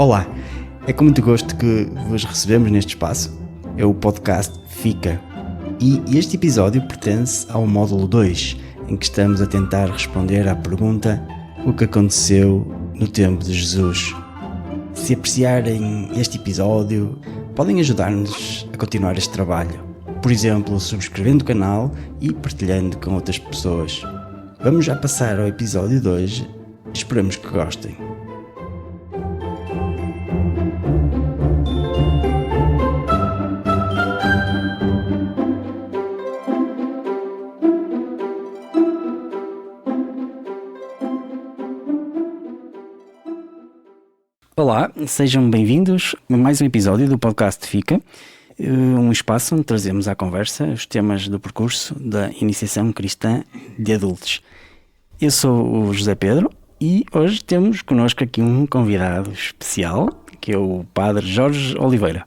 Olá, é com muito gosto que vos recebemos neste espaço. É o podcast Fica. E este episódio pertence ao módulo 2, em que estamos a tentar responder à pergunta: o que aconteceu no tempo de Jesus? Se apreciarem este episódio, podem ajudar-nos a continuar este trabalho. Por exemplo, subscrevendo o canal e partilhando com outras pessoas. Vamos já passar ao episódio 2. Esperamos que gostem. Olá, sejam bem-vindos a mais um episódio do podcast Fica, um espaço onde trazemos à conversa os temas do percurso da iniciação cristã de adultos. Eu sou o José Pedro e hoje temos connosco aqui um convidado especial, que é o Padre Jorge Oliveira.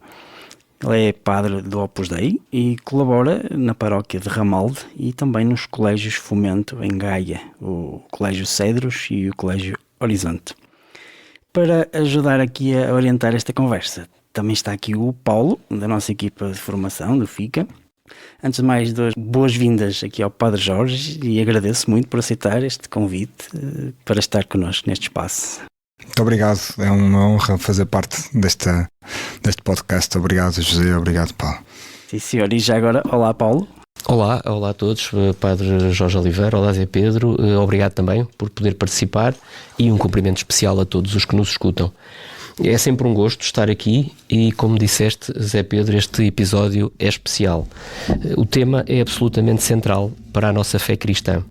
Ele é padre do Opus Dei e colabora na paróquia de Ramalde e também nos colégios Fomento em Gaia, o Colégio Cedros e o Colégio Horizonte. Para ajudar aqui a orientar esta conversa, também está aqui o Paulo, da nossa equipa de formação, do FICA. Antes de mais, boas-vindas aqui ao Padre Jorge e agradeço muito por aceitar este convite para estar connosco neste espaço. Muito obrigado, é uma honra fazer parte deste podcast. Obrigado, José, obrigado, Paulo. Sim, senhor. E já agora, olá, Paulo. Olá a todos, Padre Jorge Oliveira, olá Zé Pedro, obrigado também por poder participar e um cumprimento especial a todos os que nos escutam. É sempre um gosto estar aqui e, como disseste, Zé Pedro, este episódio é especial. O tema é absolutamente central para a nossa fé cristã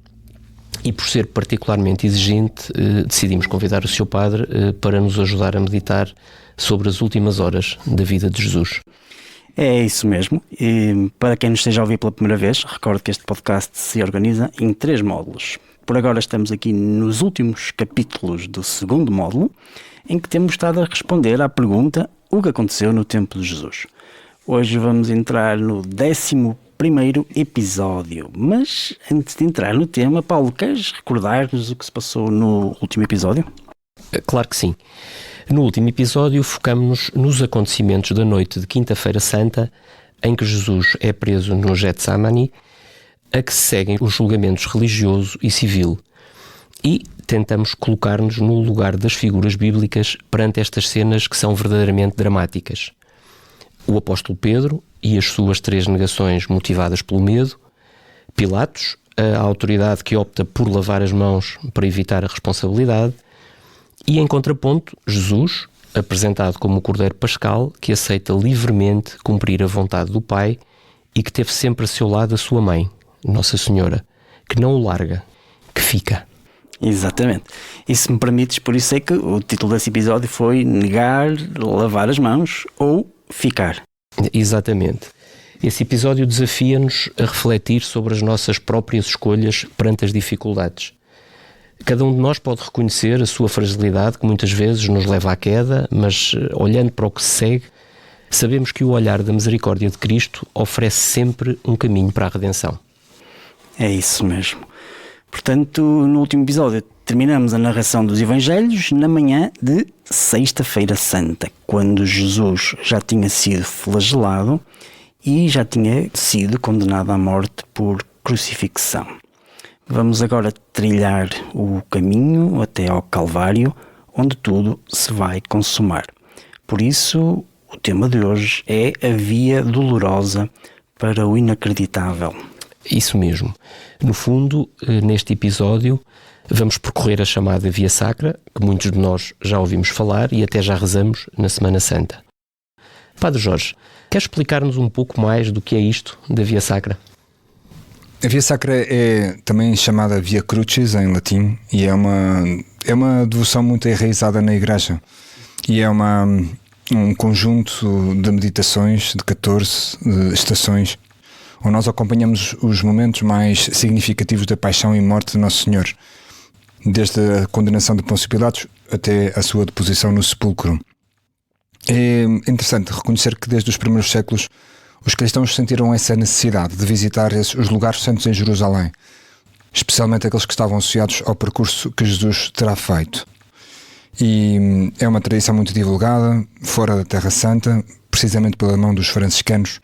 e, por ser particularmente exigente, decidimos convidar o Sr. Padre para nos ajudar a meditar sobre as últimas horas da vida de Jesus. É isso mesmo. E para quem nos esteja a ouvir pela primeira vez, recordo que este podcast se organiza em 3 módulos. Por agora estamos aqui nos últimos capítulos do segundo módulo, em que temos estado a responder à pergunta: o que aconteceu no tempo de Jesus? Hoje vamos entrar no 11º episódio, mas antes de entrar no tema, Paulo, queres recordar-nos o que se passou no último episódio? Claro que sim. No último episódio focamos-nos nos acontecimentos da noite de Quinta-feira Santa, em que Jesus é preso no Getsemane, a que se seguem os julgamentos religioso e civil, e tentamos colocar-nos no lugar das figuras bíblicas perante estas cenas que são verdadeiramente dramáticas. O apóstolo Pedro e as suas 3 negações motivadas pelo medo, Pilatos, a autoridade que opta por lavar as mãos para evitar a responsabilidade, e em contraponto, Jesus, apresentado como o Cordeiro Pascal, que aceita livremente cumprir a vontade do Pai e que teve sempre a seu lado a sua mãe, Nossa Senhora, que não o larga, que fica. Exatamente. E se me permites, por isso é que o título desse episódio foi Negar, Lavar as Mãos ou Ficar. Exatamente. Esse episódio desafia-nos a refletir sobre as nossas próprias escolhas perante as dificuldades. Cada um de nós pode reconhecer a sua fragilidade, que muitas vezes nos leva à queda, mas olhando para o que se segue, sabemos que o olhar da misericórdia de Cristo oferece sempre um caminho para a redenção. É isso mesmo. Portanto, no último episódio terminamos a narração dos Evangelhos na manhã de Sexta-feira Santa, quando Jesus já tinha sido flagelado e já tinha sido condenado à morte por crucifixão. Vamos agora trilhar o caminho até ao Calvário, onde tudo se vai consumar. Por isso, o tema de hoje é a via dolorosa para o inacreditável. Isso mesmo. No fundo, neste episódio, vamos percorrer a chamada Via Sacra, que muitos de nós já ouvimos falar e até já rezamos na Semana Santa. Padre Jorge, quer explicar-nos um pouco mais do que é isto da Via Sacra? A Via Sacra é também chamada Via Crucis em latim e é uma devoção muito enraizada na Igreja e é um conjunto de meditações de 14 estações onde nós acompanhamos os momentos mais significativos da paixão e morte de Nosso Senhor, desde a condenação de Pôncio Pilatos até a sua deposição no sepulcro. É interessante reconhecer que desde os primeiros séculos os cristãos sentiram essa necessidade de visitar os lugares santos em Jerusalém, especialmente aqueles que estavam associados ao percurso que Jesus terá feito. E é uma tradição muito divulgada fora da Terra Santa, precisamente pela mão dos franciscanos,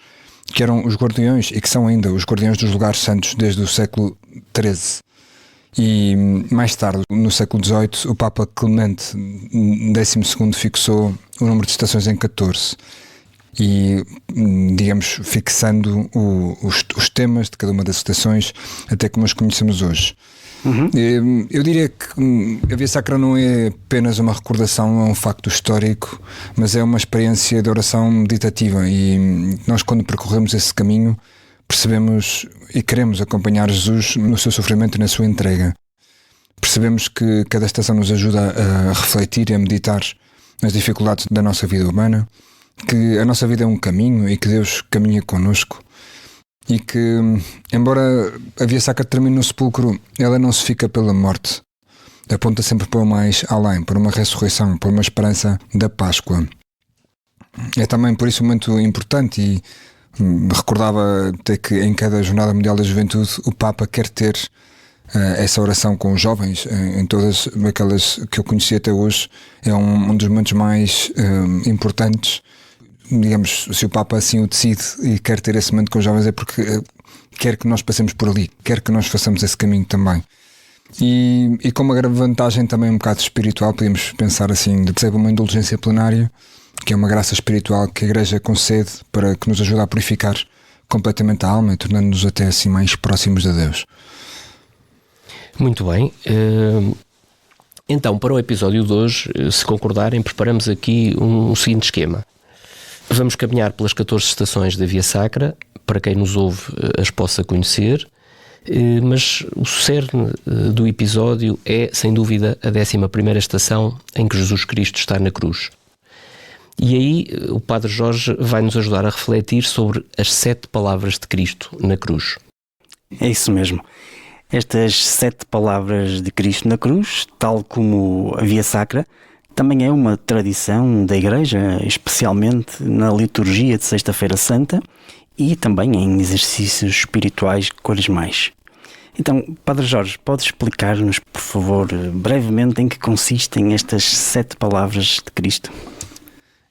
que eram os guardiões e que são ainda os guardiões dos lugares santos desde o século XIII. E mais tarde, no século XVIII, o Papa Clemente XII fixou o número de estações em 14 e, digamos, fixando os temas de cada uma das estações até como as conhecemos hoje. Eu diria que a Via Sacra não é apenas uma recordação, é um facto histórico, mas é uma experiência de oração meditativa, e nós, quando percorremos esse caminho, percebemos e queremos acompanhar Jesus no seu sofrimento e na sua entrega. Percebemos que cada estação nos ajuda a refletir e a meditar nas dificuldades da nossa vida humana, que a nossa vida é um caminho e que Deus caminha connosco, e que, embora a Via Sacra termine no sepulcro, ela não se fica pela morte, aponta sempre para o mais além, para uma ressurreição, para uma esperança da Páscoa. É também por isso muito importante, e recordava até que em cada Jornada Mundial da Juventude o Papa quer ter essa oração com os jovens. Em todas aquelas que eu conheci até hoje, é um dos momentos mais importantes. Digamos, se o Papa assim o decide e quer ter esse momento com os jovens, é porque quer que nós passemos por ali, quer que nós façamos esse caminho também. E com uma grande vantagem também um bocado espiritual, podemos pensar assim, de recebe uma indulgência plenária, que é uma graça espiritual que a Igreja concede para que nos ajude a purificar completamente a alma e tornando-nos até assim mais próximos de Deus. Muito bem. Então, para o episódio de hoje, se concordarem, preparamos aqui um seguinte esquema. Vamos caminhar pelas 14 estações da Via Sacra, para quem nos ouve as possa conhecer, mas o cerne do episódio é, sem dúvida, a 11ª estação em que Jesus Cristo está na cruz. E aí o Padre Jorge vai nos ajudar a refletir sobre as 7 palavras de Cristo na cruz. É isso mesmo. Estas 7 palavras de Cristo na cruz, tal como a Via Sacra, também é uma tradição da Igreja, especialmente na liturgia de Sexta-feira Santa e também em exercícios espirituais quaresmais. Então, Padre Jorge, pode explicar-nos, por favor, brevemente em que consistem estas 7 palavras de Cristo?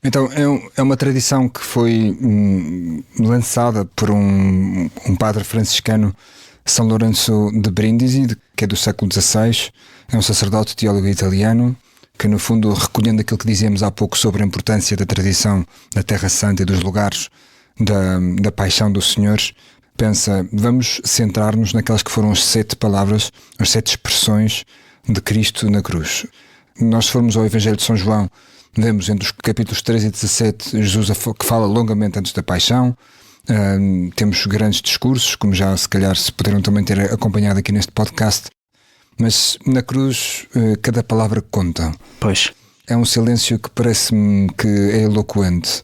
Então, é uma tradição que foi lançada por um padre franciscano, São Lourenço de Brindisi, que é do século XVI. É um sacerdote teólogo italiano que, no fundo, recolhendo aquilo que dizíamos há pouco sobre a importância da tradição da Terra Santa e dos lugares da paixão do Senhor, pensa, vamos centrar-nos naquelas que foram as 7 palavras, as 7 expressões de Cristo na cruz. Nós, se formos ao Evangelho de São João, vemos entre os capítulos 13 e 17 Jesus que fala longamente antes da paixão. Temos grandes discursos, como já se calhar se poderão também ter acompanhado aqui neste podcast, mas na cruz cada palavra conta. Pois. É um silêncio que parece-me que é eloquente.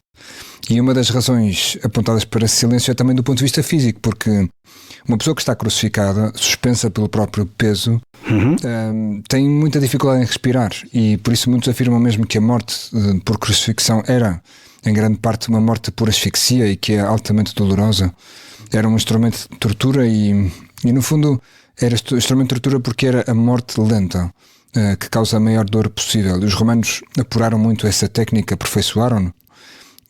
E uma das razões apontadas para esse silêncio é também do ponto de vista físico, porque uma pessoa que está crucificada, suspensa pelo próprio peso, tem muita dificuldade em respirar, e por isso muitos afirmam mesmo que a morte por crucifixão era, em grande parte, uma morte por asfixia e que é altamente dolorosa. Era um instrumento de tortura e no fundo, era instrumento de tortura porque era a morte lenta, que causa a maior dor possível. E os romanos apuraram muito essa técnica, aperfeiçoaram-no.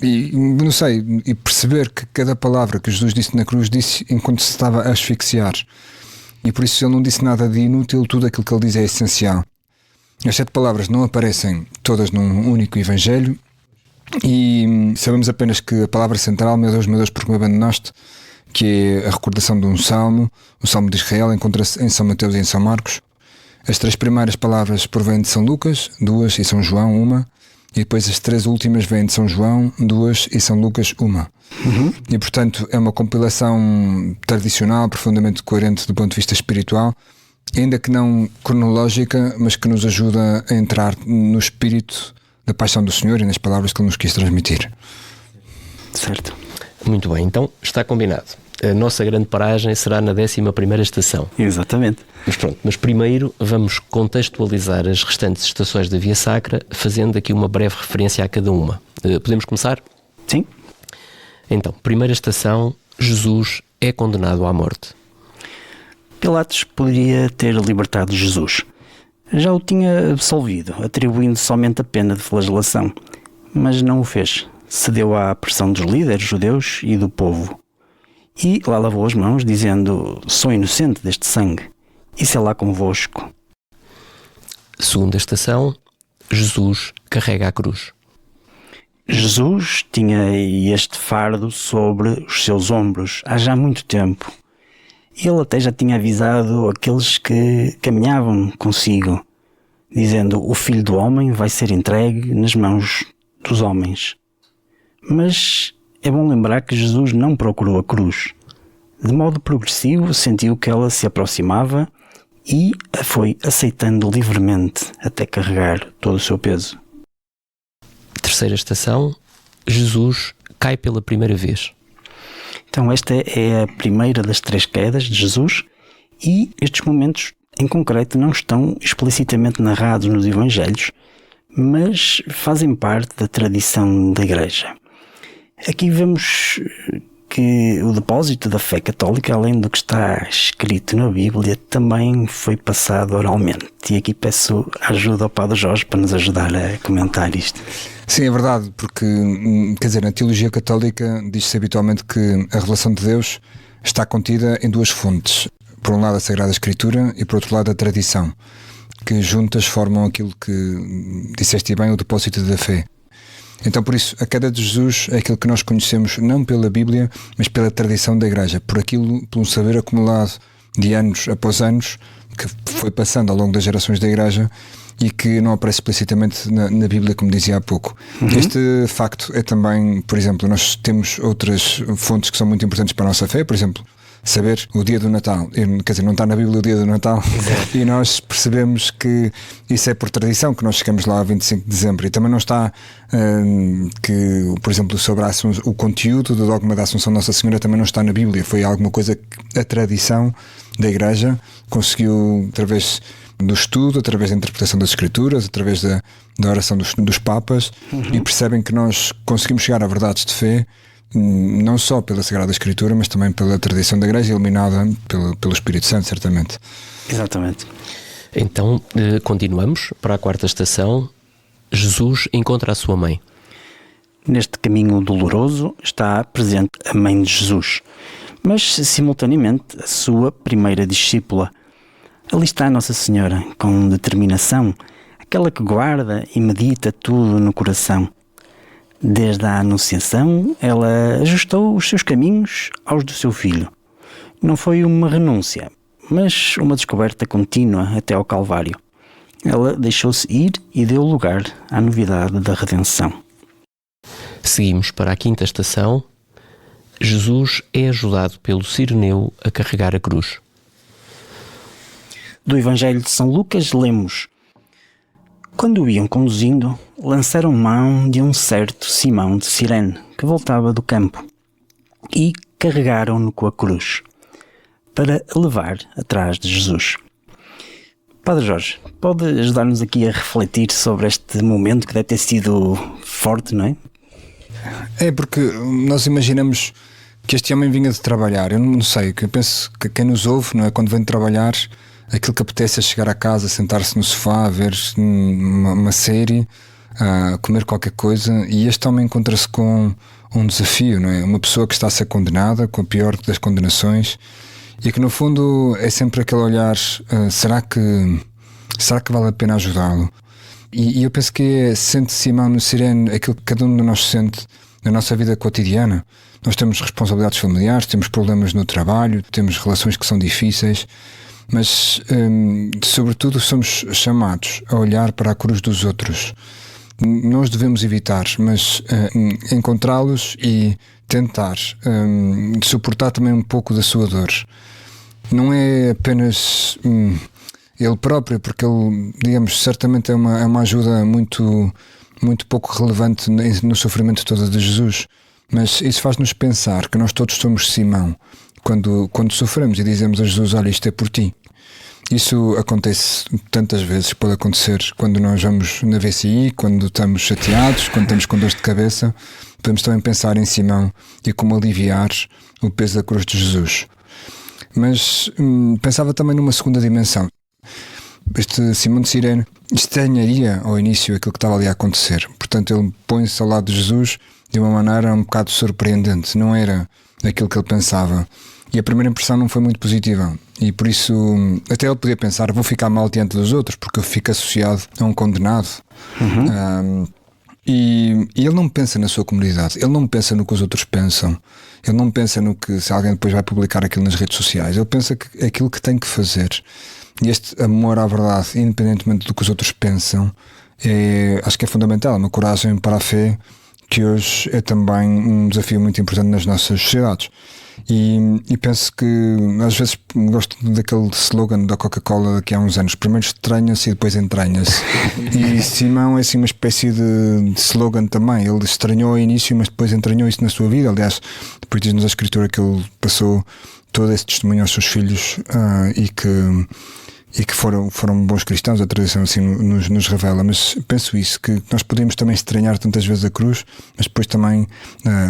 E não sei, e perceber que cada palavra que Jesus disse na cruz disse enquanto se estava a asfixiar. E por isso ele não disse nada de inútil, tudo aquilo que ele diz é essencial. As 7 palavras não aparecem todas num único evangelho, e sabemos apenas que a palavra central, meu Deus, porque me abandonaste, que é a recordação de um salmo, o Salmo de Israel, encontra-se em São Mateus e em São Marcos. As 3 primeiras palavras provêm de São Lucas, 2, e São João, 1, e depois as 3 últimas vêm de São João, 2, e São Lucas, 1. E portanto é uma compilação tradicional, profundamente coerente do ponto de vista espiritual, ainda que não cronológica, mas que nos ajuda a entrar no espírito da paixão do Senhor e nas palavras que Ele nos quis transmitir. Certo. Muito bem, então está combinado. A nossa grande paragem será na 11ª estação. Exatamente. Mas pronto, mas primeiro vamos contextualizar as restantes estações da Via Sacra, fazendo aqui uma breve referência a cada uma. Podemos começar? Sim. Então, primeira estação, Jesus é condenado à morte. Pilatos poderia ter libertado Jesus. já o tinha absolvido, atribuindo somente a pena de flagelação, mas não o fez. Cedeu à pressão dos líderes judeus e do povo. E lá lavou as mãos, dizendo: sou inocente deste sangue, e sei lá convosco. Segunda estação, Jesus carrega a cruz. Jesus tinha este fardo sobre os seus ombros há já muito tempo. Ele até já tinha avisado aqueles que caminhavam consigo, dizendo: o Filho do Homem vai ser entregue nas mãos dos homens. Mas é bom lembrar que Jesus não procurou a cruz. De modo progressivo, sentiu que ela se aproximava e a foi aceitando livremente até carregar todo o seu peso. Terceira estação, Jesus cai pela primeira vez. Então esta é a primeira das 3 quedas de Jesus e estes momentos em concreto não estão explicitamente narrados nos Evangelhos, mas fazem parte da tradição da Igreja. Aqui vemos que o depósito da fé católica, além do que está escrito na Bíblia, também foi passado oralmente. E aqui peço ajuda ao Padre Jorge para nos ajudar a comentar isto. Sim, é verdade, porque, quer dizer, na teologia católica diz-se habitualmente que a revelação de Deus está contida em 2 fontes. Por um lado a Sagrada Escritura e por outro lado a tradição, que juntas formam aquilo que disseste bem, o depósito da fé. Então, por isso, a queda de Jesus é aquilo que nós conhecemos não pela Bíblia, mas pela tradição da Igreja, por um saber acumulado de anos após anos, que foi passando ao longo das gerações da Igreja e que não aparece explicitamente na Bíblia, como dizia há pouco. Este facto é também, por exemplo, nós temos outras fontes que são muito importantes para a nossa fé, por exemplo, saber o dia do Natal, quer dizer, não está na Bíblia o dia do Natal. Exato. E nós percebemos que isso é por tradição, que nós chegamos lá a 25 de dezembro, e também não está que, por exemplo, sobre o conteúdo do dogma da Assunção de Nossa Senhora também não está na Bíblia, foi alguma coisa que a tradição da Igreja conseguiu, através do estudo, através da interpretação das Escrituras, através da oração dos Papas, e percebem que nós conseguimos chegar a verdades de fé não só pela Sagrada Escritura, mas também pela tradição da Igreja, iluminada pelo Espírito Santo, certamente. Exatamente. Então, continuamos para a quarta estação. Jesus encontra a sua mãe. Neste caminho doloroso está presente a mãe de Jesus, mas simultaneamente a sua primeira discípula. Ali está Nossa Senhora, com determinação, aquela que guarda e medita tudo no coração. Desde a Anunciação, ela ajustou os seus caminhos aos do seu filho. Não foi uma renúncia, mas uma descoberta contínua até ao Calvário. Ela deixou-se ir e deu lugar à novidade da redenção. Seguimos para a quinta estação. Jesus é ajudado pelo Cireneu a carregar a cruz. Do Evangelho de São Lucas lemos: quando o iam conduzindo, lançaram mão de um certo Simão de Cirene, que voltava do campo, e carregaram-no com a cruz, para levar atrás de Jesus. Padre Jorge, pode ajudar-nos aqui a refletir sobre este momento que deve ter sido forte, não é? É porque nós imaginamos que este homem vinha de trabalhar. Eu não sei, eu penso que quem nos ouve, não é, quando vem de trabalhar, aquilo que apetece é chegar a casa, sentar-se no sofá, ver uma série, comer qualquer coisa, e este homem encontra-se com um desafio, não é? Uma pessoa que está a ser condenada, com a pior das condenações, e que no fundo é sempre aquele olhar, será que vale a pena ajudá-lo? E eu penso que sente Simão no Cirene aquilo que cada um de nós sente na nossa vida cotidiana. Nós temos responsabilidades familiares, temos problemas no trabalho, temos relações que são difíceis, mas sobretudo somos chamados a olhar para a cruz dos outros. Nós devemos evitar, mas encontrá-los e tentar suportar também um pouco da sua dor. Não é apenas ele próprio, porque ele, digamos, certamente é uma ajuda muito, muito pouco relevante no sofrimento todo de Jesus, mas isso faz-nos pensar que nós todos somos Simão quando sofremos e dizemos a Jesus: olha, isto é por ti. Isso acontece tantas vezes, pode acontecer quando nós vamos na VCI, quando estamos chateados, quando estamos com dores de cabeça. Podemos também pensar em Simão e como aliviar o peso da cruz de Jesus. Mas pensava também numa segunda dimensão. este Simão de Cirene estranharia ao início aquilo que estava ali a acontecer. Portanto, ele põe-se ao lado de Jesus de uma maneira um bocado surpreendente. Não era aquilo que ele pensava. E a primeira impressão não foi muito positiva. E por isso, até ele podia pensar: vou ficar mal diante dos outros, porque eu fico associado a um condenado. E ele não pensa na sua comunidade, ele não pensa no que os outros pensam, ele não pensa no que, se alguém depois vai publicar aquilo nas redes sociais, ele pensa que é aquilo que tem que fazer. E este amor à verdade, independentemente do que os outros pensam, acho que é fundamental, uma coragem para a fé, que hoje é também um desafio muito importante nas nossas sociedades. E penso que às vezes gosto daquele slogan da Coca-Cola que há uns anos: primeiro estranha-se e depois entranha-se. E Simão é assim uma espécie de slogan também. Ele estranhou ao início, mas depois entranhou isso na sua vida. Aliás, depois diz-nos a Escritura que ele passou todo esse testemunho aos seus filhos, e que foram bons cristãos. A tradição assim nos revela. Mas penso isso, que nós podemos também estranhar tantas vezes a cruz, mas depois também,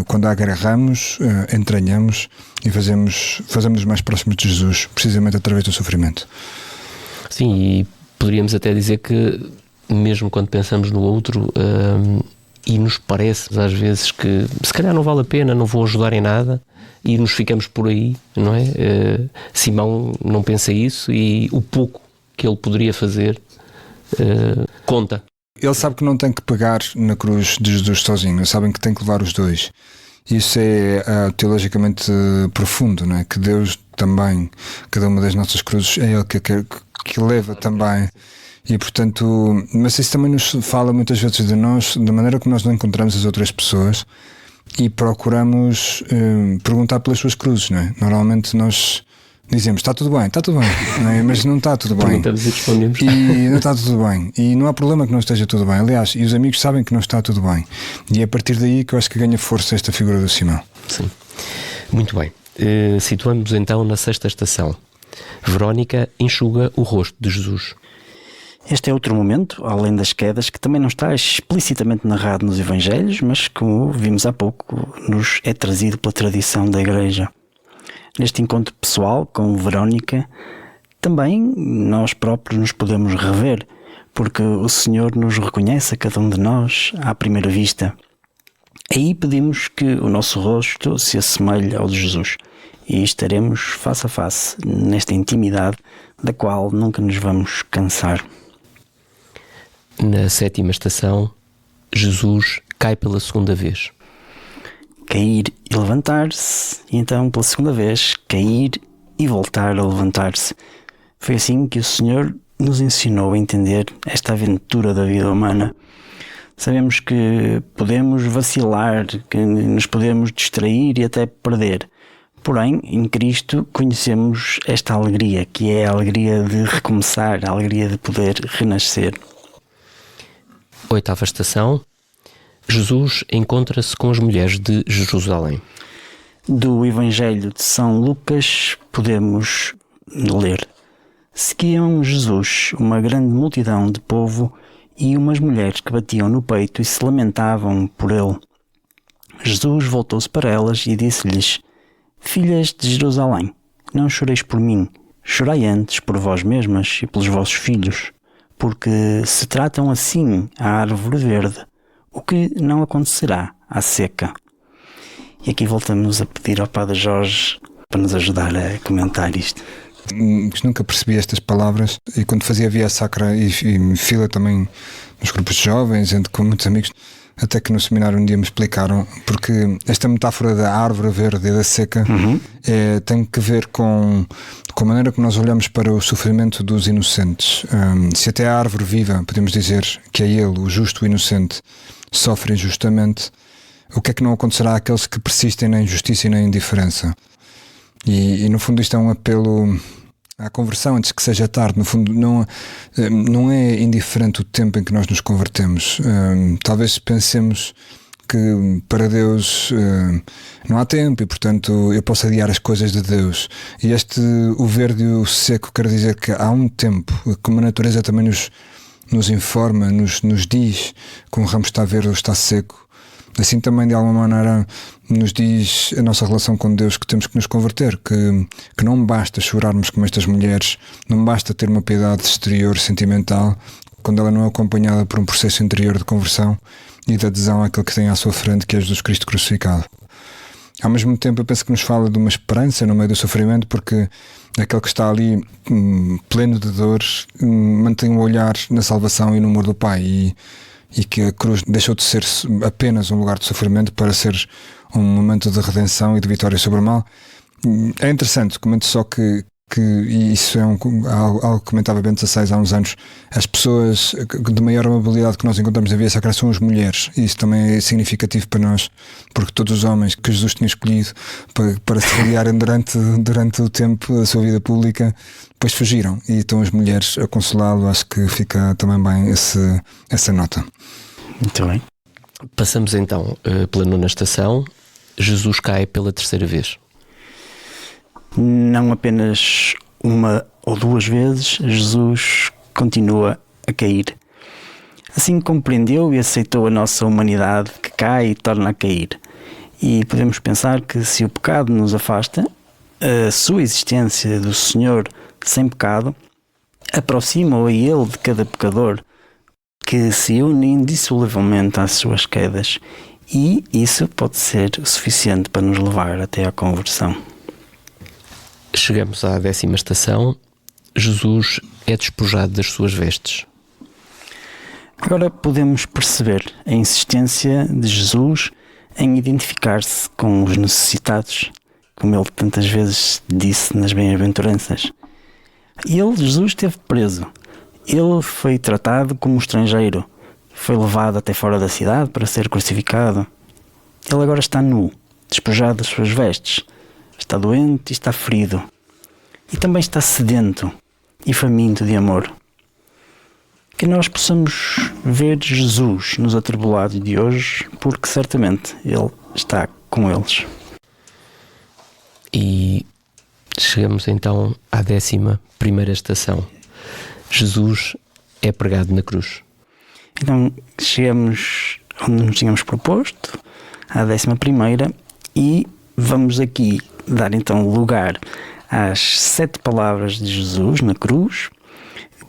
quando a agarramos, entranhamos e fazemos mais próximos de Jesus, precisamente através do sofrimento. Sim, e poderíamos até dizer que mesmo quando pensamos no outro, e nos parece às vezes que se calhar não vale a pena, não vou ajudar em nada, e nos ficamos por aí, não é? Simão não pensa isso, e o pouco que ele poderia fazer conta. Ele sabe que não tem que pegar na cruz de Jesus sozinho, ele sabe que tem que levar os dois. Isso é teologicamente profundo, não é? Que Deus também, cada uma das nossas cruzes, é Ele que leva também. E portanto, mas isso também nos fala muitas vezes de nós, da maneira como nós não encontramos as outras pessoas, e procuramos perguntar pelas suas cruzes, não é? Normalmente nós dizemos: está tudo bem, não é? Mas não está tudo bem. Perguntamos e respondemos. E não está tudo bem. E não há problema que não esteja tudo bem. Aliás, e os amigos sabem que não está tudo bem. E é a partir daí que eu acho que ganha força esta figura do Simão. Sim. Muito bem. Situamos então na sexta estação. Verónica enxuga o rosto de Jesus. Este é outro momento, além das quedas, que também não está explicitamente narrado nos Evangelhos, mas, como vimos há pouco, nos é trazido pela tradição da Igreja. Neste encontro pessoal com Verónica, também nós próprios nos podemos rever, porque o Senhor nos reconhece a cada um de nós à primeira vista. Aí pedimos que o nosso rosto se assemelhe ao de Jesus, e estaremos face a face nesta intimidade da qual nunca nos vamos cansar. Na sétima estação, Jesus cai pela segunda vez. Cair e levantar-se, e então pela segunda vez cair e voltar a levantar-se. Foi assim que o Senhor nos ensinou a entender esta aventura da vida humana. Sabemos que podemos vacilar, que nos podemos distrair e até perder. Porém, em Cristo conhecemos esta alegria, que é a alegria de recomeçar, a alegria de poder renascer. Oitava estação, Jesus encontra-se com as mulheres de Jerusalém. Do Evangelho de São Lucas podemos ler: seguiam Jesus uma grande multidão de povo e umas mulheres que batiam no peito e se lamentavam por ele. Jesus voltou-se para elas e disse-lhes: filhas de Jerusalém, não choreis por mim, chorai antes por vós mesmas e pelos vossos filhos, porque se tratam assim a árvore verde, o que não acontecerá à seca. E aqui voltamos a pedir ao Padre Jorge para nos ajudar a comentar isto. Nunca percebi estas palavras, e quando fazia via sacra e fila também nos grupos de jovens, com muitos amigos, até que no seminário um dia me explicaram, porque esta metáfora da árvore verde e da seca tem que ver com a maneira como nós olhamos para o sofrimento dos inocentes. Se até a árvore viva, podemos dizer que é ele, o justo, o inocente, sofre injustamente, o que é que não acontecerá àqueles que persistem na injustiça e na indiferença? E no fundo isto é um apelo à conversão antes que seja tarde. No fundo não é indiferente o tempo em que nós nos convertemos. Talvez pensemos que para Deus não há tempo e portanto eu posso adiar as coisas de Deus. E o verde e o seco quer dizer que há um tempo, como a natureza também nos informa, nos diz que um ramo está verde ou está seco. Assim também, de alguma maneira, nos diz a nossa relação com Deus que temos que nos converter, que não basta chorarmos como estas mulheres, não basta ter uma piedade exterior sentimental quando ela não é acompanhada por um processo interior de conversão e de adesão àquilo que tem à sua frente, que é Jesus Cristo crucificado. Ao mesmo tempo, eu penso que nos fala de uma esperança no meio do sofrimento, porque aquele que está ali pleno de dores mantém o olhar na salvação e no amor do Pai, e que a cruz deixou de ser apenas um lugar de sofrimento para ser um momento de redenção e de vitória sobre o mal. É interessante, comento só que e isso é algo que comentava Bento XVI há uns anos, as pessoas de maior amabilidade que nós encontramos na Via Sacra são as mulheres, e isso também é significativo para nós, porque todos os homens que Jesus tinha escolhido para se aliarem durante o tempo da sua vida pública, depois fugiram, e estão as mulheres a consolá-lo. Acho que fica também bem essa nota. Muito bem. Passamos então pela nona estação. Jesus cai pela terceira vez. Não apenas uma ou duas vezes, Jesus continua a cair. Assim compreendeu e aceitou a nossa humanidade que cai e torna a cair. E podemos pensar que se o pecado nos afasta, a sua existência do Senhor sem pecado aproxima-o a Ele de cada pecador, que se une indissoluvelmente às suas quedas. E isso pode ser o suficiente para nos levar até à conversão. Chegamos à 10ª estação. Jesus é despojado das suas vestes. Agora podemos perceber a insistência de Jesus em identificar-se com os necessitados, como ele tantas vezes disse nas bem-aventuranças. Jesus esteve preso. Ele foi tratado como um estrangeiro. Foi levado até fora da cidade para ser crucificado. Ele agora está nu, despojado das suas vestes. Está doente e está ferido. E também está sedento e faminto de amor. Que nós possamos ver Jesus nos atribulados de hoje, porque certamente Ele está com eles. E chegamos então à 11ª estação. Jesus é pregado na cruz. Então chegamos onde nos tínhamos proposto, à 11ª, e vamos aqui dar então lugar às 7 palavras de Jesus na cruz.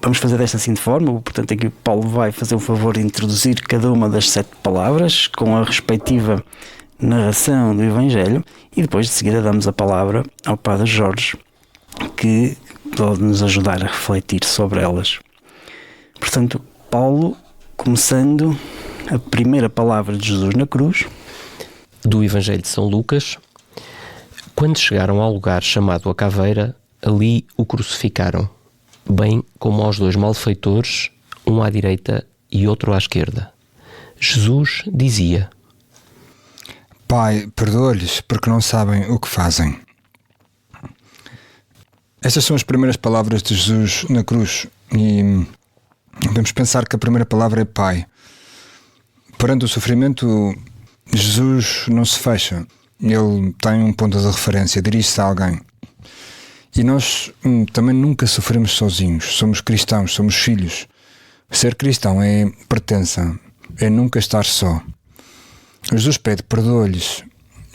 Vamos fazer desta seguinte forma, portanto aqui Paulo vai fazer o favor de introduzir cada uma das 7 palavras com a respectiva narração do Evangelho, e depois de seguida damos a palavra ao Padre Jorge, que pode nos ajudar a refletir sobre elas. Portanto, Paulo, começando a primeira palavra de Jesus na cruz. Do Evangelho de São Lucas. Quando chegaram ao lugar chamado a Caveira, ali o crucificaram, bem como aos 2 malfeitores, um à direita e outro à esquerda. Jesus dizia: Pai, perdoa-lhes, porque não sabem o que fazem. Estas são as primeiras palavras de Jesus na cruz, e podemos pensar que a primeira palavra é Pai. Perante o sofrimento, Jesus não se fecha. Ele tem um ponto de referência, dirige-se a alguém. E nós também nunca sofremos sozinhos. Somos cristãos, somos filhos. Ser cristão é pertença, é nunca estar só. Jesus pede, perdoa-lhes.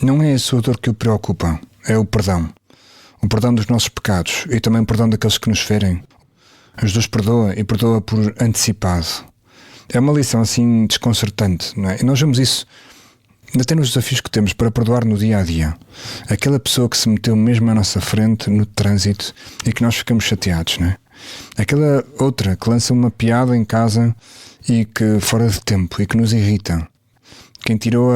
Não é a sua dor que o preocupa, é o perdão. O perdão dos nossos pecados e também o perdão daqueles que nos ferem. Jesus perdoa e perdoa por antecipado. É uma lição assim desconcertante, não é? E nós vemos isso até nos desafios que temos para perdoar no dia a dia. Aquela pessoa que se meteu mesmo à nossa frente no trânsito e que nós ficamos chateados, não é? Aquela outra que lança uma piada em casa e que fora de tempo e que nos irrita. Quem tirou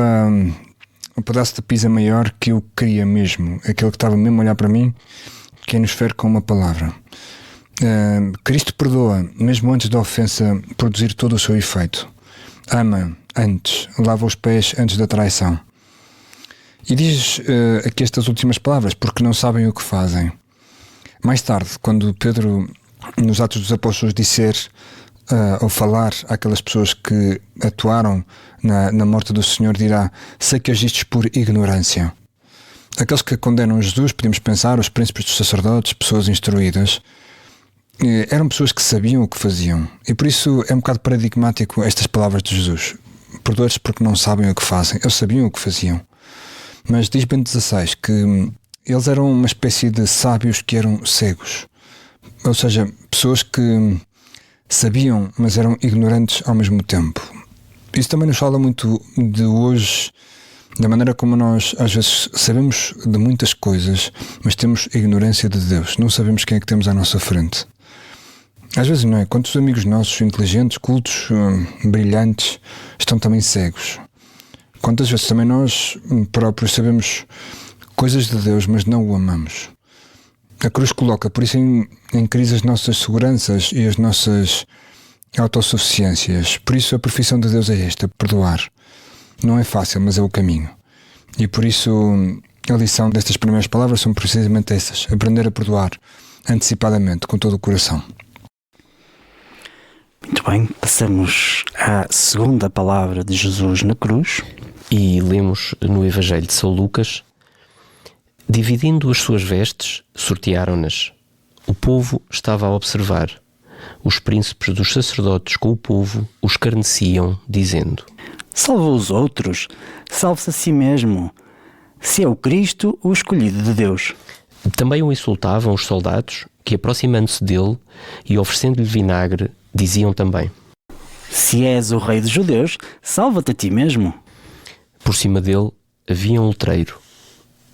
um pedaço de pizza maior que eu queria mesmo, aquele que estava mesmo a olhar para mim, quem nos fere com uma palavra. Cristo perdoa, mesmo antes da ofensa produzir todo o seu efeito. Ama antes, lava os pés antes da traição. E diz aqui estas últimas palavras, porque não sabem o que fazem. Mais tarde, quando Pedro, nos Atos dos Apóstolos, disser ou falar àquelas pessoas que atuaram na morte do Senhor, dirá: sei que agistes por ignorância. Aqueles que condenam Jesus, podemos pensar, os príncipes dos sacerdotes, pessoas instruídas, eram pessoas que sabiam o que faziam. E por isso é um bocado paradigmático estas palavras de Jesus. perdoa-lhes porque não sabem o que fazem. Eles sabiam o que faziam. Mas diz Bento XVI que eles eram uma espécie de sábios que eram cegos. Ou seja, pessoas que sabiam, mas eram ignorantes ao mesmo tempo. Isso também nos fala muito de hoje, da maneira como nós às vezes sabemos de muitas coisas, mas temos a ignorância de Deus. Não sabemos quem é que temos à nossa frente. Às vezes não é? Quantos amigos nossos, inteligentes, cultos, brilhantes, estão também cegos? Quantas vezes também nós próprios sabemos coisas de Deus, mas não o amamos? A cruz coloca, por isso, em crise as nossas seguranças e as nossas autossuficiências. Por isso a profissão de Deus é esta, perdoar. Não é fácil, mas é o caminho. E por isso a lição destas primeiras palavras são precisamente essas: aprender a perdoar antecipadamente, com todo o coração. Muito bem, passamos à segunda palavra de Jesus na cruz. E lemos no Evangelho de São Lucas: dividindo as suas vestes, sortearam-nas. O povo estava a observar. Os príncipes dos sacerdotes com o povo o escarneciam, dizendo: Salva os outros, salve-se a si mesmo, se é o Cristo, o escolhido de Deus. Também o insultavam os soldados, que aproximando-se dele e oferecendo-lhe vinagre, diziam também: Se és o rei dos judeus, salva-te a ti mesmo. Por cima dele havia um letreiro: